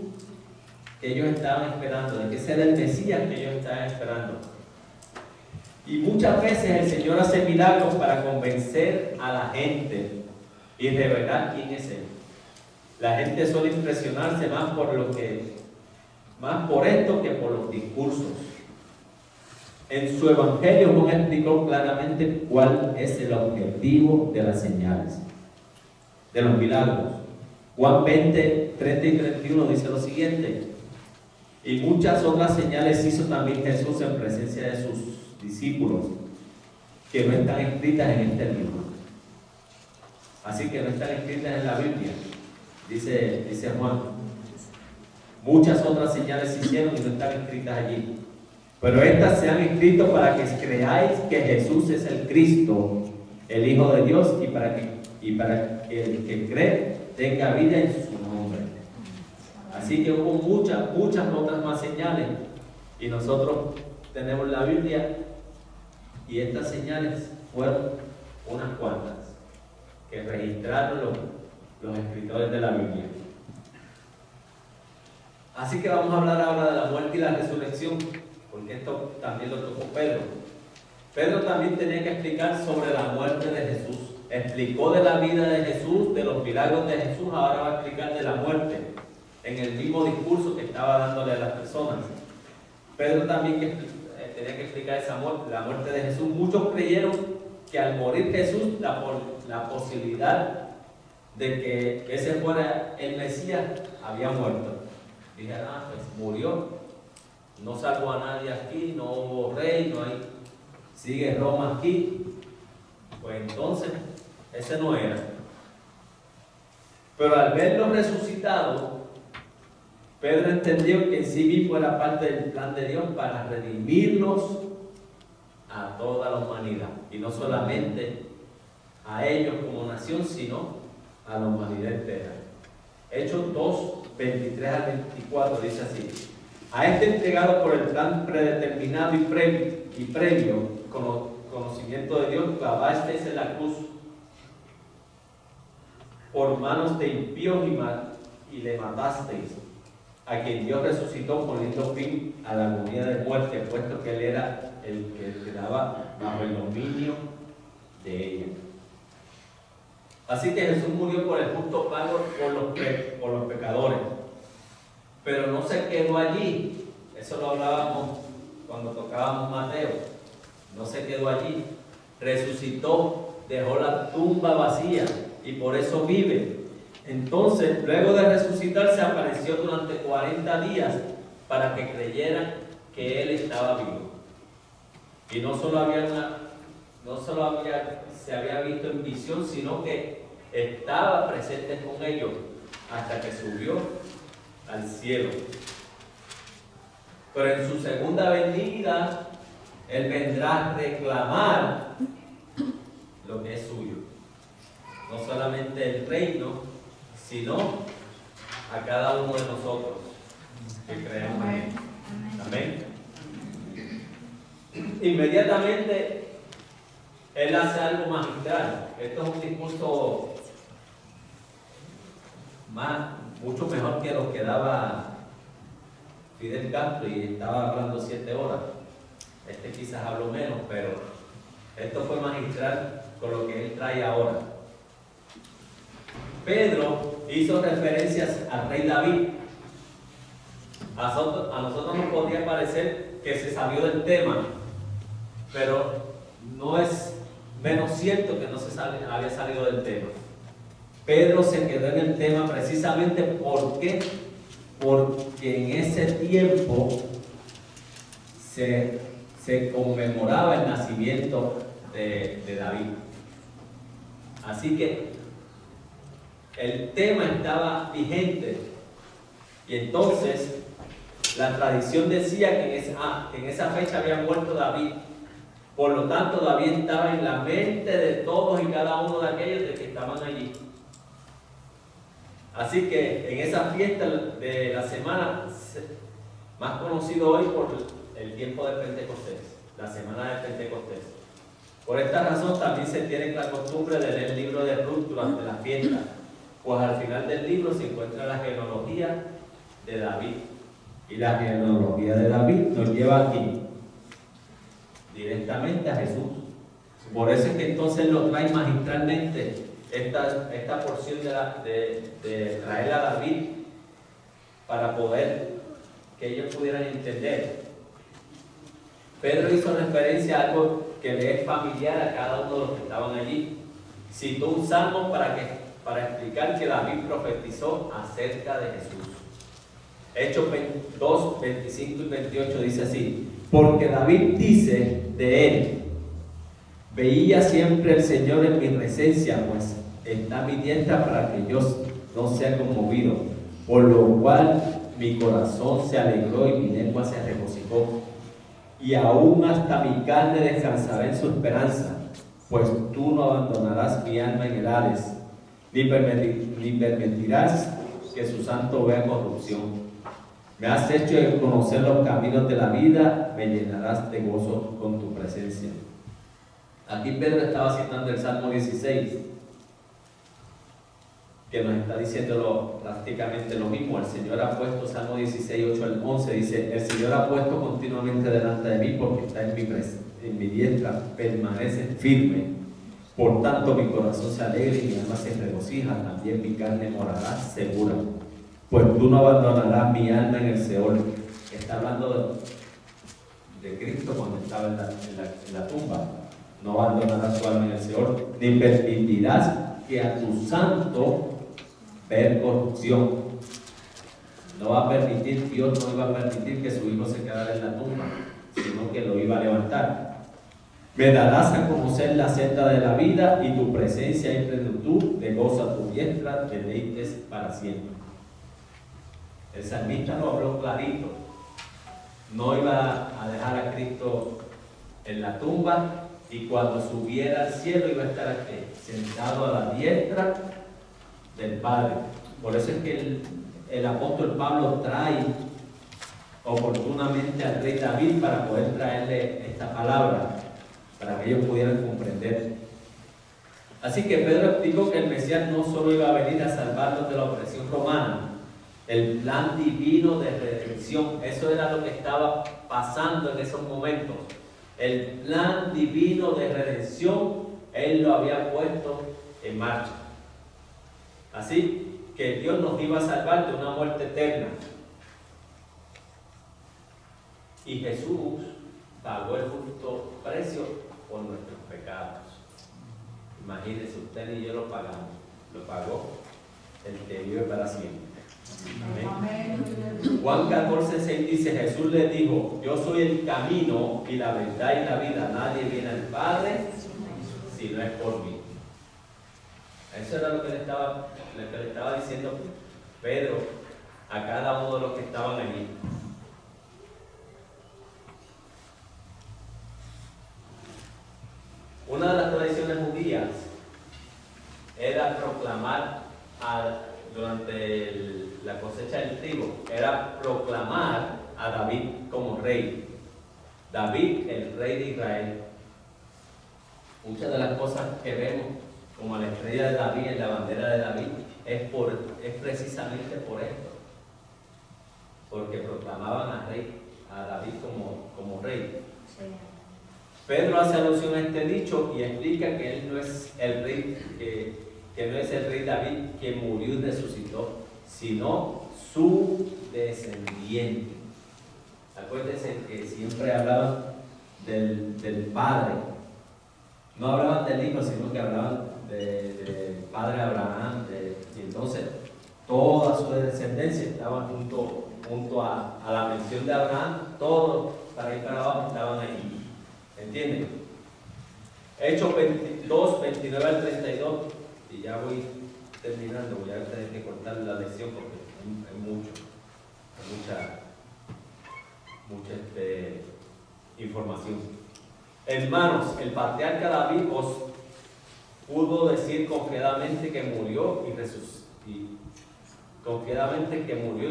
que ellos estaban esperando, de que ese era el Mesías que ellos estaban esperando. Y muchas veces el Señor hace milagros para convencer a la gente y revelar quién es Él. La gente suele impresionarse más por esto que por los discursos. En su evangelio Juan explicó claramente cuál es el objetivo de las señales, de los milagros. Juan 20, 30 y 31 dice lo siguiente: y muchas otras señales hizo también Jesús en presencia de sus discípulos, que no están escritas en este libro. Así que no están escritas en la Biblia, dice Juan. Muchas otras señales se hicieron y no están escritas allí, pero estas se han escrito para que creáis que Jesús es el Cristo, el Hijo de Dios, y para que el que cree tenga vida en su nombre. Así que hubo muchas otras más señales, y nosotros tenemos la Biblia, y estas señales fueron unas cuantas que registraron los escritores de la Biblia. Así que vamos a hablar ahora de la muerte y la resurrección, porque esto también lo tocó Pedro. Pedro también tenía que explicar sobre la muerte de Jesús. Explicó de la vida de Jesús, de los milagros de Jesús, ahora va a explicar de la muerte, en el mismo discurso que estaba dándole a las personas. Pedro también tenía que explicar esa muerte, la muerte de Jesús. Muchos creyeron que al morir Jesús, la posibilidad de que ese fuera el Mesías había muerto. Dijeron, pues murió, no salvó a nadie aquí, no hubo rey, no hay, sigue Roma aquí. Pues entonces, ese no era. Pero al verlo resucitado, Pedro entendió que en sí mismo era parte del plan de Dios para redimirnos a toda la humanidad. Y no solamente a ellos como nación, sino a la humanidad entera. Hechos 2, 23 al 24 dice así: a este entregado por el plan predeterminado y previo conocimiento de Dios, clavasteis en la cruz por manos de impíos y le matasteis, a quien Dios resucitó poniendo fin a la agonía de muerte, puesto que él era el que quedaba bajo el dominio de ella. Así que Jesús murió por el justo pago por los pecadores, pero no se quedó allí. Eso lo hablábamos cuando tocábamos Mateo. No se quedó allí, resucitó, dejó la tumba vacía y por eso vive. Entonces, luego de resucitar, se apareció durante 40 días para que creyeran que él estaba vivo. Y no solo se había visto en visión, sino que estaba presente con ellos hasta que subió al cielo. Pero en su segunda venida, él vendrá a reclamar lo que es suyo. No solamente el reino, sino a cada uno de nosotros que creemos en él. Amén. Inmediatamente él hace algo magistral. Esto es un discurso mucho mejor que lo que daba Fidel Castro, y estaba hablando 7 horas. Este quizás habló menos, pero esto fue magistral con lo que él trae ahora. Pedro hizo referencias al rey David. A nosotros nos podría parecer que se salió del tema, pero no es Menos cierto que no había salido del tema. Pedro se quedó en el tema precisamente porque en ese tiempo se conmemoraba el nacimiento de David. Así que el tema estaba vigente, y entonces la tradición decía que en esa fecha había muerto David. Por lo tanto, David estaba en la mente de todos y cada uno de aquellos de que estaban allí. Así que en esa fiesta de la semana, más conocido hoy por el tiempo de Pentecostés, la semana de Pentecostés. Por esta razón también se tiene la costumbre de leer el libro de Ruth durante la fiesta, pues al final del libro se encuentra la genealogía de David. Y la genealogía de David nos lleva aquí, directamente a Jesús. Por eso es que entonces lo trae magistralmente esta porción de traer a David, para poder que ellos pudieran entender. Pedro hizo referencia a algo que le es familiar a cada uno de los que estaban allí. Citó un salmo para explicar que David profetizó acerca de Jesús. Hechos 2, 25 y 28 dice así: porque David dice de él: veía siempre el Señor en mi presencia, pues está mi diestra para que yo no sea conmovido, por lo cual mi corazón se alegró y mi lengua se regocijó. Y aún hasta mi carne descansará en su esperanza, pues tú no abandonarás mi alma en el Hades, ni permitirás que su santo vea corrupción. Me has hecho conocer los caminos de la vida, me llenarás de gozo con tu presencia. Aquí Pedro estaba citando el Salmo 16, que nos está diciendo prácticamente lo mismo. El Señor ha puesto, Salmo 16, 8 al 11, dice: el Señor ha puesto continuamente delante de mí, porque está en mi diestra, permanece firme. Por tanto mi corazón se alegra y mi alma se regocija, también mi carne morará segura. Pues tú no abandonarás mi alma en el Seol. Está hablando de Cristo cuando estaba en la tumba. No abandonarás tu alma en el Seol, ni permitirás que a tu santo ver corrupción. No va a permitir, Dios no iba a permitir que su hijo se quedara en la tumba, sino que lo iba a levantar. Me darás a conocer la senda de la vida, y tu presencia en plenitud de gozo a tu diestra, deleites para siempre. El salmista lo habló clarito. No iba a dejar a Cristo en la tumba, y cuando subiera al cielo iba a estar aquí, sentado a la diestra del Padre. Por eso es que el apóstol Pablo trae oportunamente al rey David para poder traerle esta palabra, para que ellos pudieran comprender. Así que Pedro explicó que el Mesías no solo iba a venir a salvarlos de la opresión romana, el plan divino de redención, eso era lo que estaba pasando en esos momentos. El plan divino de redención, Él lo había puesto en marcha. Así que Dios nos iba a salvar de una muerte eterna. Y Jesús pagó el justo precio por nuestros pecados. Imagínense, usted y yo lo pagamos. Lo pagó el que vive para siempre. Amén. Juan 14:6 dice: Jesús le dijo: yo soy el camino y la verdad y la vida. Nadie viene al Padre si no es por mí. Eso era lo que le estaba diciendo Pedro a cada uno de los que estaban allí. Una de las tradiciones judías era proclamar durante la cosecha del trigo, era proclamar a David como rey. David, el rey de Israel. Muchas de las cosas que vemos como la estrella de David en la bandera de David es precisamente por esto, porque proclamaban a David como rey. Sí. Pedro hace alusión a este dicho y explica que él no es el rey, que no es el rey David quien murió y resucitó, sino su descendiente. Acuérdense que siempre hablaban del Padre, no hablaban del hijo, sino que hablaban del padre Abraham. Y entonces toda su descendencia estaba junto a la mención de Abraham, todos para ir para abajo estaban ahí. ¿Entienden? Hechos 22, 29 al 32, y ya voy terminando, voy a tener que cortar la lección porque hay mucha información. Hermanos, el patriarca David os pudo decir confiadamente que murió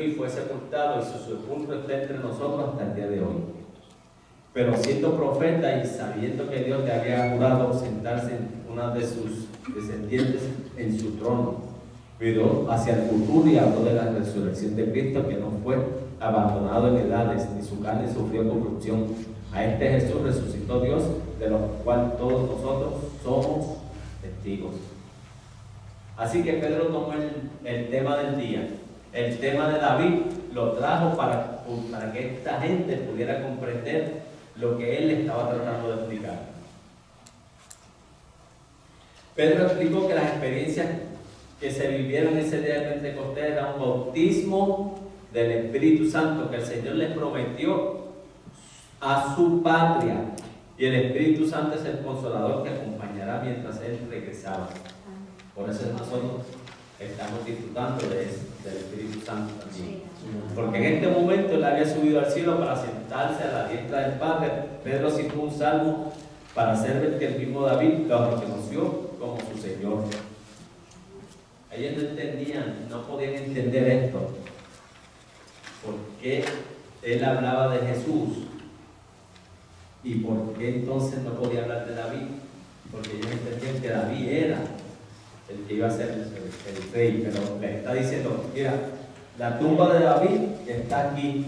y fue sepultado, y su sepulcro está entre nosotros hasta el día de hoy. Pero siendo profeta y sabiendo que Dios le había jurado sentarse en una de sus descendientes en su trono, miró hacia el futuro y habló de la resurrección de Cristo, que no fue abandonado en edades, ni su carne sufrió corrupción. A este Jesús resucitó Dios, de lo cual todos nosotros somos testigos. Así que Pedro tomó el tema del día, el tema de David, lo trajo para que esta gente pudiera comprender lo que él estaba tratando de explicar. Pedro explicó que las experiencias que se vivieron ese día de Pentecostés era un bautismo del Espíritu Santo que el Señor les prometió a su patria, y el Espíritu Santo es el consolador que acompañará mientras Él regresaba. Por eso nosotros estamos disfrutando del Espíritu Santo también, porque en este momento Él había subido al cielo para sentarse a la diestra del Padre. Pedro citó un salmo para hacer ver que el mismo David lo reconoció como su Señor. Ellos no entendían, no podían entender esto, porque Él hablaba de Jesús. ¿Y por qué entonces no podía hablar de David? Porque ellos entendían que David era el que iba a ser el rey, pero le está diciendo, mira, la tumba de David está aquí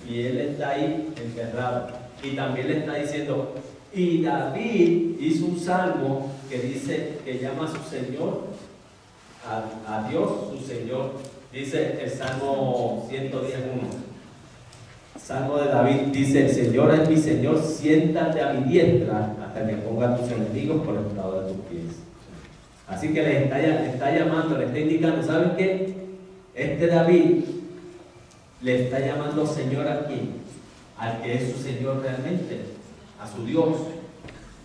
y él está ahí enterrado. Y también le está diciendo, y David hizo un salmo que dice, que llama a su Señor, a Dios su Señor. Dice el Salmo 110:1. Salmo de David dice, el Señor es mi Señor, siéntate a mi diestra hasta que ponga a tus enemigos por el estrado de tus pies. Así que le está llamando, le está indicando, ¿saben qué? Este David le está llamando Señor a quién, al que es su Señor realmente, a su Dios.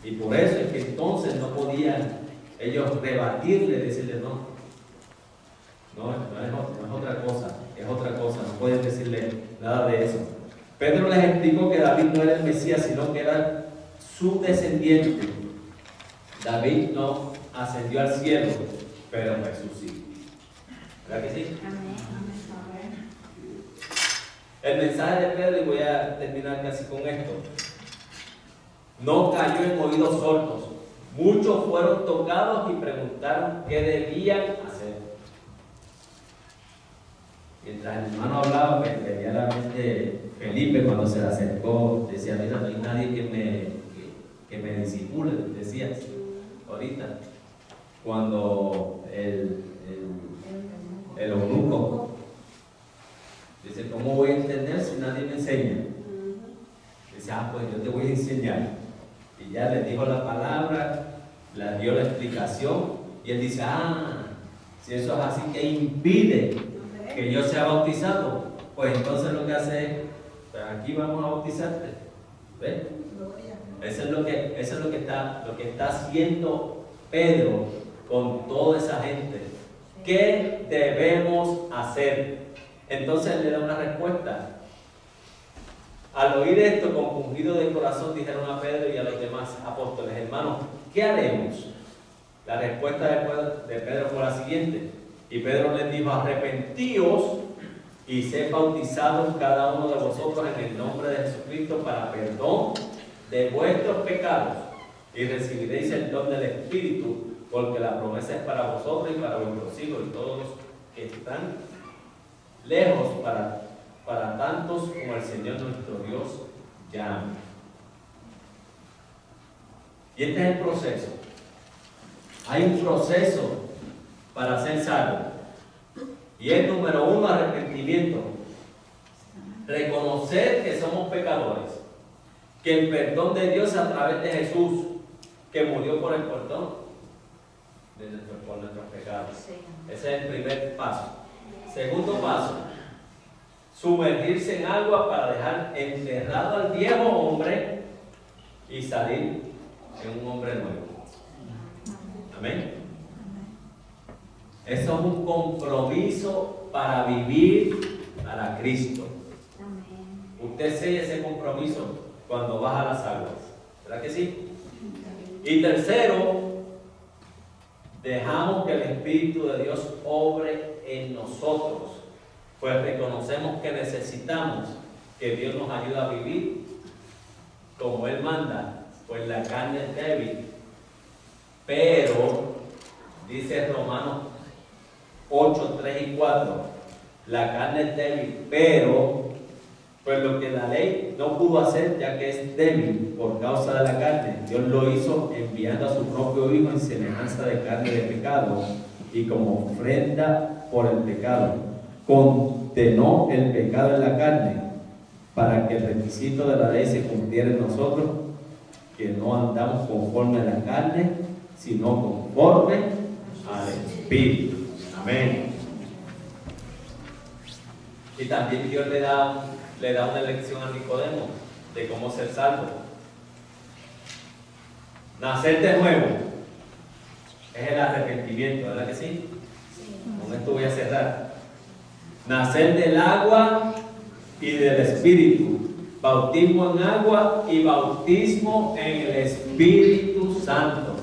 Y por eso es que entonces no podían ellos rebatirle, decirle no es otra cosa, es otra cosa, no pueden decirle nada de eso. Pedro les explicó que David no era el Mesías, sino que era su descendiente. David no ascendió al cielo, pero Jesús sí. ¿Verdad que sí? El mensaje de Pedro, y voy a terminar casi con esto, no cayó en oídos sordos. Muchos fueron tocados y preguntaron qué debían hacer. Mientras el hermano hablaba, me venía a la mente Felipe cuando se le acercó, decía, mira, no hay nadie que me disipule, decía ahorita, cuando el eunuco dice, ¿cómo voy a entender si nadie me enseña? Dice, pues yo te voy a enseñar. Y ya le dijo la palabra, le dio la explicación, y él dice, si eso es así que impide que yo sea bautizado, pues entonces lo que hace es, pues aquí vamos a bautizarte. ¿Ves? Eso es lo que está haciendo Pedro con toda esa gente. ¿Qué debemos hacer? Entonces él le da una respuesta. Al oír esto, compungido de corazón, dijeron a Pedro y a los demás apóstoles, hermanos, ¿qué haremos? La respuesta de Pedro fue la siguiente. Y Pedro les dijo, arrepentíos y sed bautizados cada uno de vosotros en el nombre de Jesucristo para perdón de vuestros pecados, y recibiréis el don del Espíritu, porque la promesa es para vosotros y para vuestros hijos y todos los que están lejos, para tantos como el Señor nuestro Dios llama. Y este es el proceso. Hay un proceso para ser salvo. Y es número 1, arrepentimiento. Reconocer que somos pecadores, que el perdón de Dios a través de Jesús, que murió por el perdón por nuestros pecados. Ese es el primer paso. Segundo paso, sumergirse en agua para dejar enterrado al viejo hombre y salir en un hombre nuevo. Amén. Eso es un compromiso para vivir para Cristo. Usted sella ese compromiso cuando baja las aguas. ¿Verdad que sí? Y tercero, dejamos que el Espíritu de Dios obre en nosotros, pues reconocemos que necesitamos que Dios nos ayude a vivir como Él manda, pues la carne es débil. Pero, dice Romanos 8, 3 y 4, la carne es débil, pero pues lo que la ley no pudo hacer, ya que es débil por causa de la carne, Dios lo hizo enviando a su propio Hijo en semejanza de carne de pecado, y como ofrenda por el pecado, condenó el pecado en la carne, para que el requisito de la ley se cumpliera en nosotros, que no andamos conforme a la carne, sino conforme al Espíritu. Amén. Y también Dios le da una lección a Nicodemo de cómo ser salvo. Nacer de nuevo es el arrepentimiento, ¿verdad que sí? Con esto voy a cerrar. Nacer del agua y del Espíritu. Bautismo en agua y bautismo en el Espíritu Santo.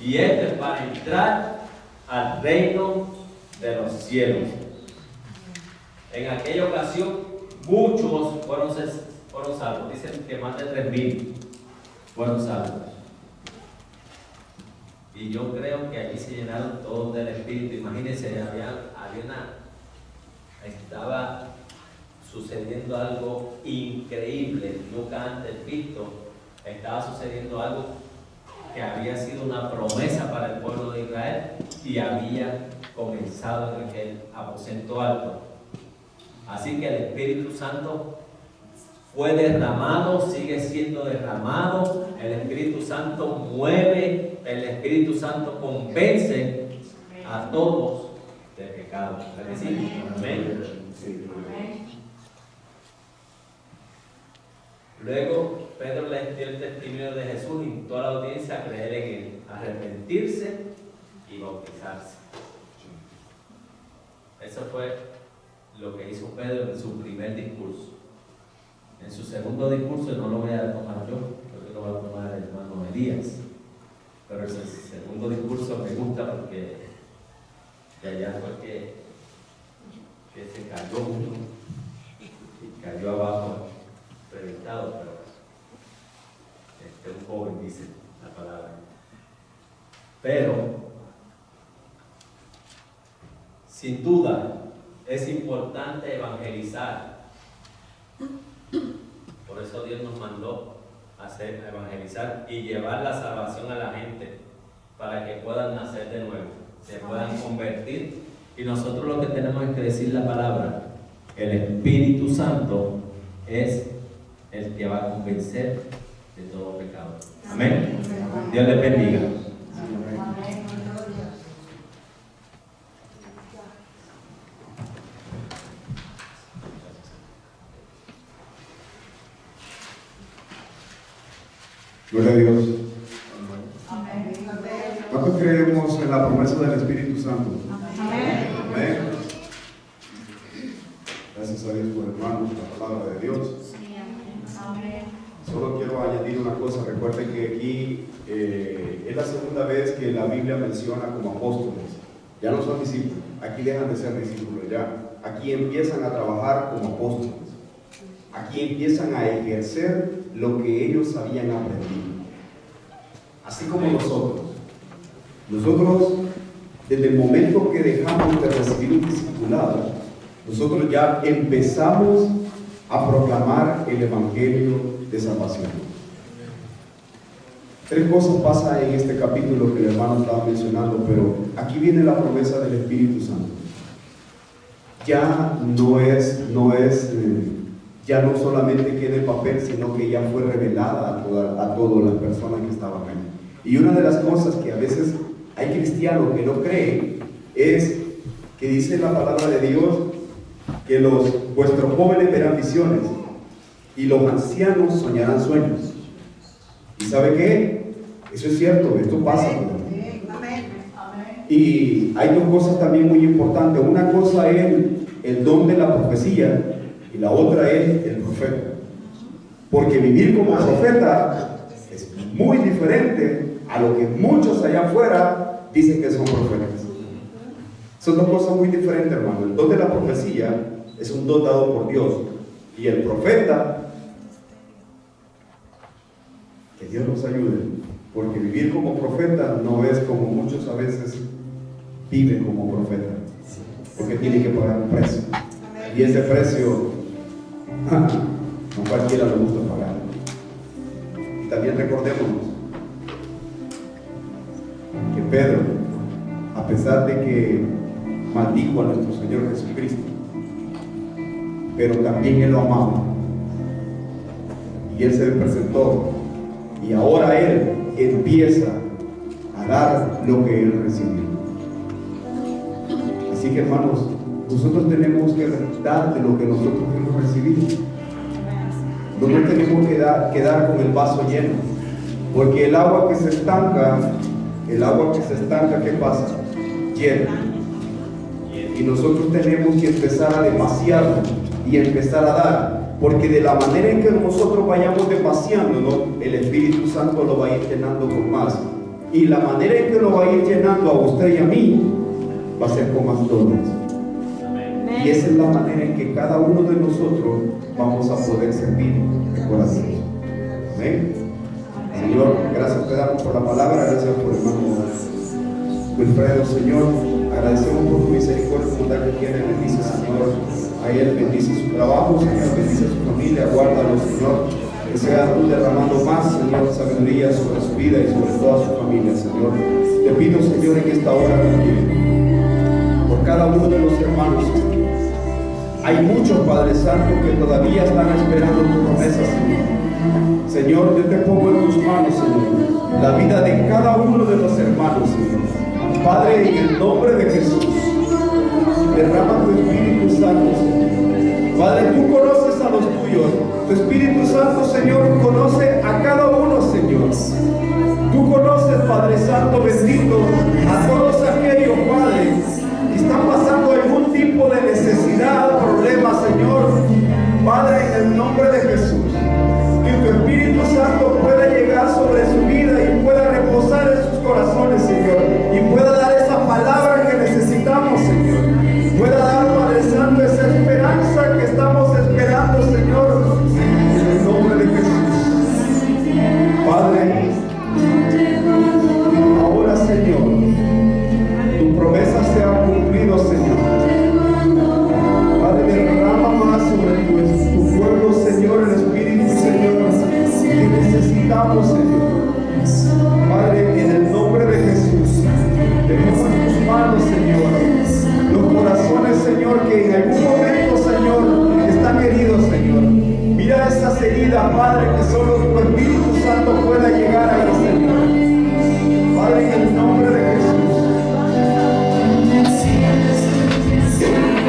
Y esto es para entrar al reino de los cielos. En aquella ocasión, muchos fueron salvos. Dicen que más de 3,000 fueron salvos. Y yo creo que allí se llenaron todos del Espíritu. Imagínense, estaba sucediendo algo increíble, nunca antes visto. Estaba sucediendo algo que había sido una promesa para el pueblo de Israel y había comenzado en aquel aposento alto. Así que el Espíritu Santo fue derramado, sigue siendo derramado. El Espíritu Santo mueve, el Espíritu Santo convence a todos de pecado. ¿Es decir? Amén. Luego Pedro le dio el testimonio de Jesús y toda la audiencia a creer en él, arrepentirse y bautizarse. Eso fue lo que hizo Pedro en su primer discurso. En su segundo discurso no lo voy a tomar yo, creo que lo va a tomar el hermano Elías. Pero ese segundo discurso me gusta porque de allá fue que se cayó uno y cayó abajo reventado, pero un joven dice la palabra. Pero sin duda es importante evangelizar. Por eso Dios nos mandó a evangelizar y llevar la salvación a la gente para que puedan nacer de nuevo, se puedan convertir. Y nosotros lo que tenemos es que decir la palabra. El Espíritu Santo es el que va a convencer de todo pecado. Amén. Dios les bendiga. Gloria a Dios. ¿Cuántos creemos en la promesa del Espíritu Santo? Amén. Gracias a Dios por hermanos, la palabra de Dios. Solo quiero añadir una cosa. Recuerden que aquí es la segunda vez que la Biblia menciona como apóstoles. Ya no son discípulos. Aquí dejan de ser discípulos ya. Aquí empiezan a trabajar como apóstoles. Aquí empiezan a ejercer lo que ellos habían aprendido. Así como nosotros. Nosotros, desde el momento que dejamos de recibir un discipulado, nosotros ya empezamos a proclamar el Evangelio de salvación. Tres cosas pasan en este capítulo que el hermano estaba mencionando, pero aquí viene la promesa del Espíritu Santo. Ya ya no solamente queda en papel, sino que ya fue revelada a todas las personas que estaban ahí. Y una de las cosas que a veces hay cristianos que no creen es que dice la palabra de Dios que vuestros jóvenes verán visiones y los ancianos soñarán sueños. ¿Y sabe qué? Eso es cierto, esto pasa. Y hay dos cosas también muy importantes. Una cosa es el don de la profecía y la otra es el profeta. Porque vivir como profeta es muy diferente a lo que muchos allá afuera dicen que son profetas. Son dos cosas muy diferentes, hermano. El don de la profecía es un don dado por Dios. Y el profeta, que Dios nos ayude, porque vivir como profeta no es como muchos a veces viven como profeta, porque tienen que pagar un precio. Y ese precio, no cualquiera le gusta pagar. Y también recordémonos que Pedro, a pesar de que maldijo a nuestro Señor Jesucristo, pero también él lo amaba, y él se le presentó, y ahora él empieza a dar lo que él recibió. Así que, hermanos, nosotros tenemos que dar de lo que nosotros hemos recibido. No nos tenemos que quedar con el vaso lleno, porque el agua que se estanca, ¿qué pasa? Llena. Y nosotros tenemos que empezar a demasiar y empezar a dar, porque de la manera en que nosotros vayamos demasiándonos, el Espíritu Santo lo va a ir llenando con más. Y la manera en que lo va a ir llenando a usted y a mí va a ser con más dones. Y esa es la manera en que cada uno de nosotros vamos a poder servir de corazón. Amén. Señor, gracias te damos por la palabra, gracias por el hermano Wilfredo, Señor. Agradecemos por tu misericordia y bondad que tiene. Bendice, Señor, a él, bendice su trabajo, Señor, bendice su familia, guárdalo, Señor. Que sea tú derramando más, Señor, sabiduría sobre su vida y sobre toda su familia, Señor. Te pido, Señor, en esta hora por cada uno de los hermanos. Hay muchos, Padre Santo, que todavía están esperando tu promesa, Señor. Señor, yo te pongo en tus manos, Señor, la vida de cada uno de los hermanos, Señor. Padre, en el nombre de Jesús, derrama tu Espíritu Santo, Señor. Padre, tú conoces a los tuyos. Tu Espíritu Santo, Señor, conoce a cada uno, Señor. Tú conoces, Padre Santo, bendito, a todos aquellos, Padre, que están pasando algún tipo de necesidad, problema, Señor. Padre, en el nombre de Jesús, que tu Espíritu Santo pueda llegar sobre su vida y pueda reposar en sus corazones, Señor, y pueda dar esa palabra que necesitamos, Señor. Pueda dar, Padre Santo, esa esperanza que estamos esperando, Señor, en el nombre de Jesús. Padre, ahora, Señor, tu promesa se ha cumplido, Señor. Padre, derrama más sobre tu pueblo, Señor, el Espíritu, Señor, que necesitamos, Señor. Padre, en el nombre de Jesús, tenemos en tus manos, Señor, los corazones, Señor, que en algún momento, Señor, están heridos, Señor. Mira esas heridas, Padre, que solo tu Espíritu Santo pueda llegar ahí, Señor. Padre, en el nombre de Jesús. Yeah.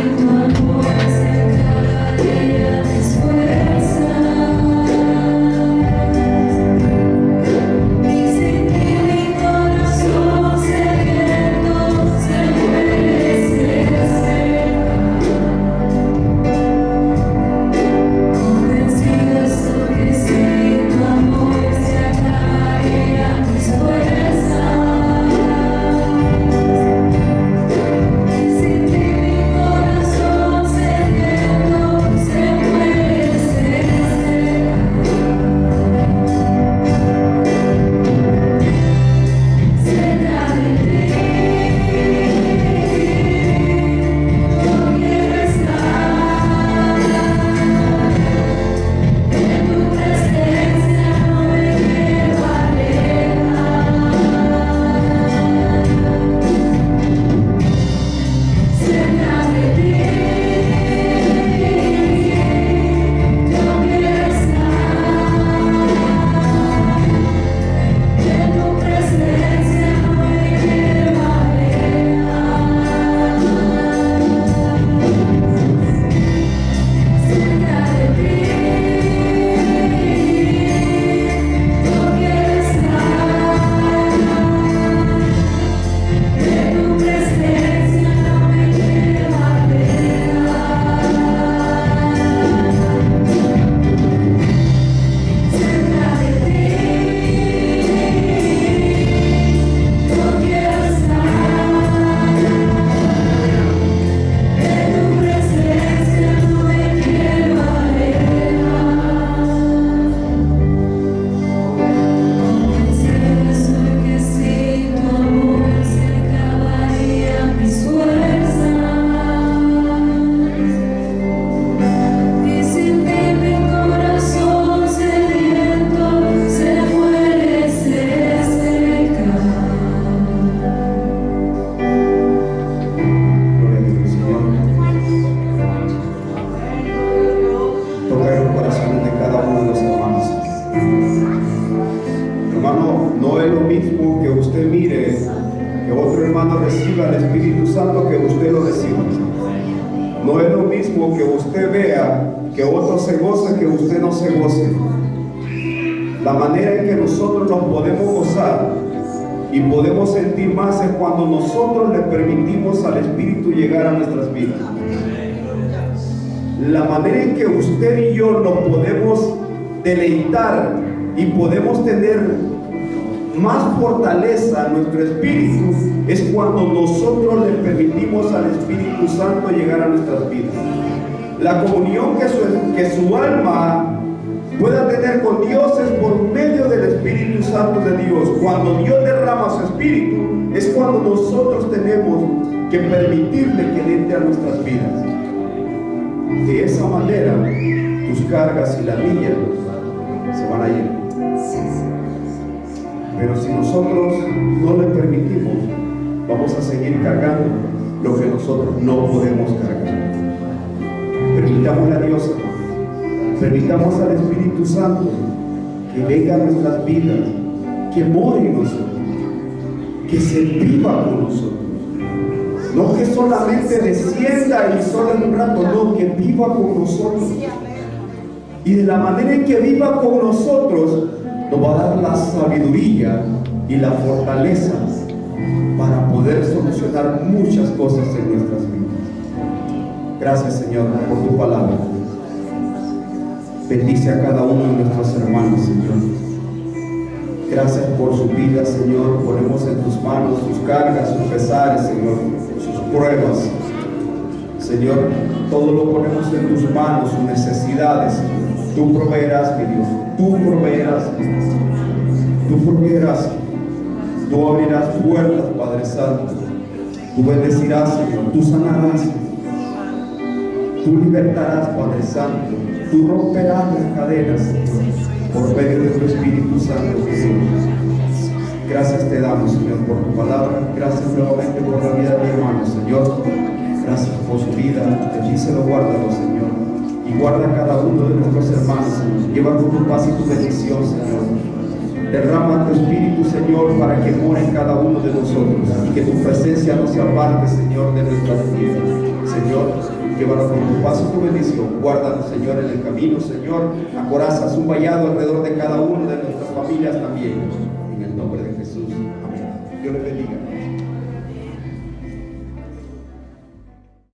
hermano reciba el Espíritu Santo que usted lo reciba. No es lo mismo que usted vea que otro se goce que usted no se goce. La manera en que nosotros nos podemos gozar y podemos sentir más es cuando nosotros le permitimos al Espíritu llegar a nuestras vidas. La manera en que usted y yo nos podemos deleitar y podemos tener más fortaleza en nuestro espíritu es cuando nosotros le permitimos al Espíritu Santo llegar a nuestras vidas. La comunión que su alma pueda tener con Dios es por medio del Espíritu Santo de Dios. Cuando Dios derrama su Espíritu es cuando nosotros tenemos que permitirle que entre a nuestras vidas. De esa manera tus cargas y las mías se van a ir. Pero si nosotros no le permitimos, vamos a seguir cargando lo que nosotros no podemos cargar. Permitámosle a Dios, permitamos al Espíritu Santo que venga a nuestras vidas, que more en nosotros, que se viva con nosotros. No que solamente descienda y solo en un rato, no, que viva con nosotros. Y de la manera en que viva con nosotros, nos va a dar la sabiduría y la fortaleza para poder solucionar muchas cosas en nuestras vidas. Gracias, Señor, por tu palabra. Bendice a cada uno de nuestros hermanos, Señor. Gracias por su vida, Señor. Ponemos en tus manos sus cargas, sus pesares, Señor, sus pruebas. Señor, todo lo ponemos en tus manos, sus necesidades. Tú proveerás, mi Dios. Tú proveerás. Tú proveerás. Tú abrirás puertas, Padre Santo. Tú bendecirás, Señor. Tú sanarás. Tú libertarás, Padre Santo. Tú romperás las cadenas, Señor, por medio de tu Espíritu Santo, Jesús. Gracias te damos, Señor, por tu palabra. Gracias nuevamente por la vida de mi hermano, Señor. Gracias por su vida. Bendícelo, guárdalo, Señor. Y guarda a cada uno de nuestros hermanos, Señor. Lleva con tu paz y tu bendición, Señor. Derrama tu Espíritu, Señor, para que more en cada uno de nosotros. Y que tu presencia no se aparte, Señor, de nuestras vidas. Señor, llévanos con tu paz y tu bendición. Guárdanos, Señor, en el camino, Señor. Acorazas un vallado alrededor de cada uno de nuestras familias también. En el nombre de Jesús. Amén. Dios les bendiga.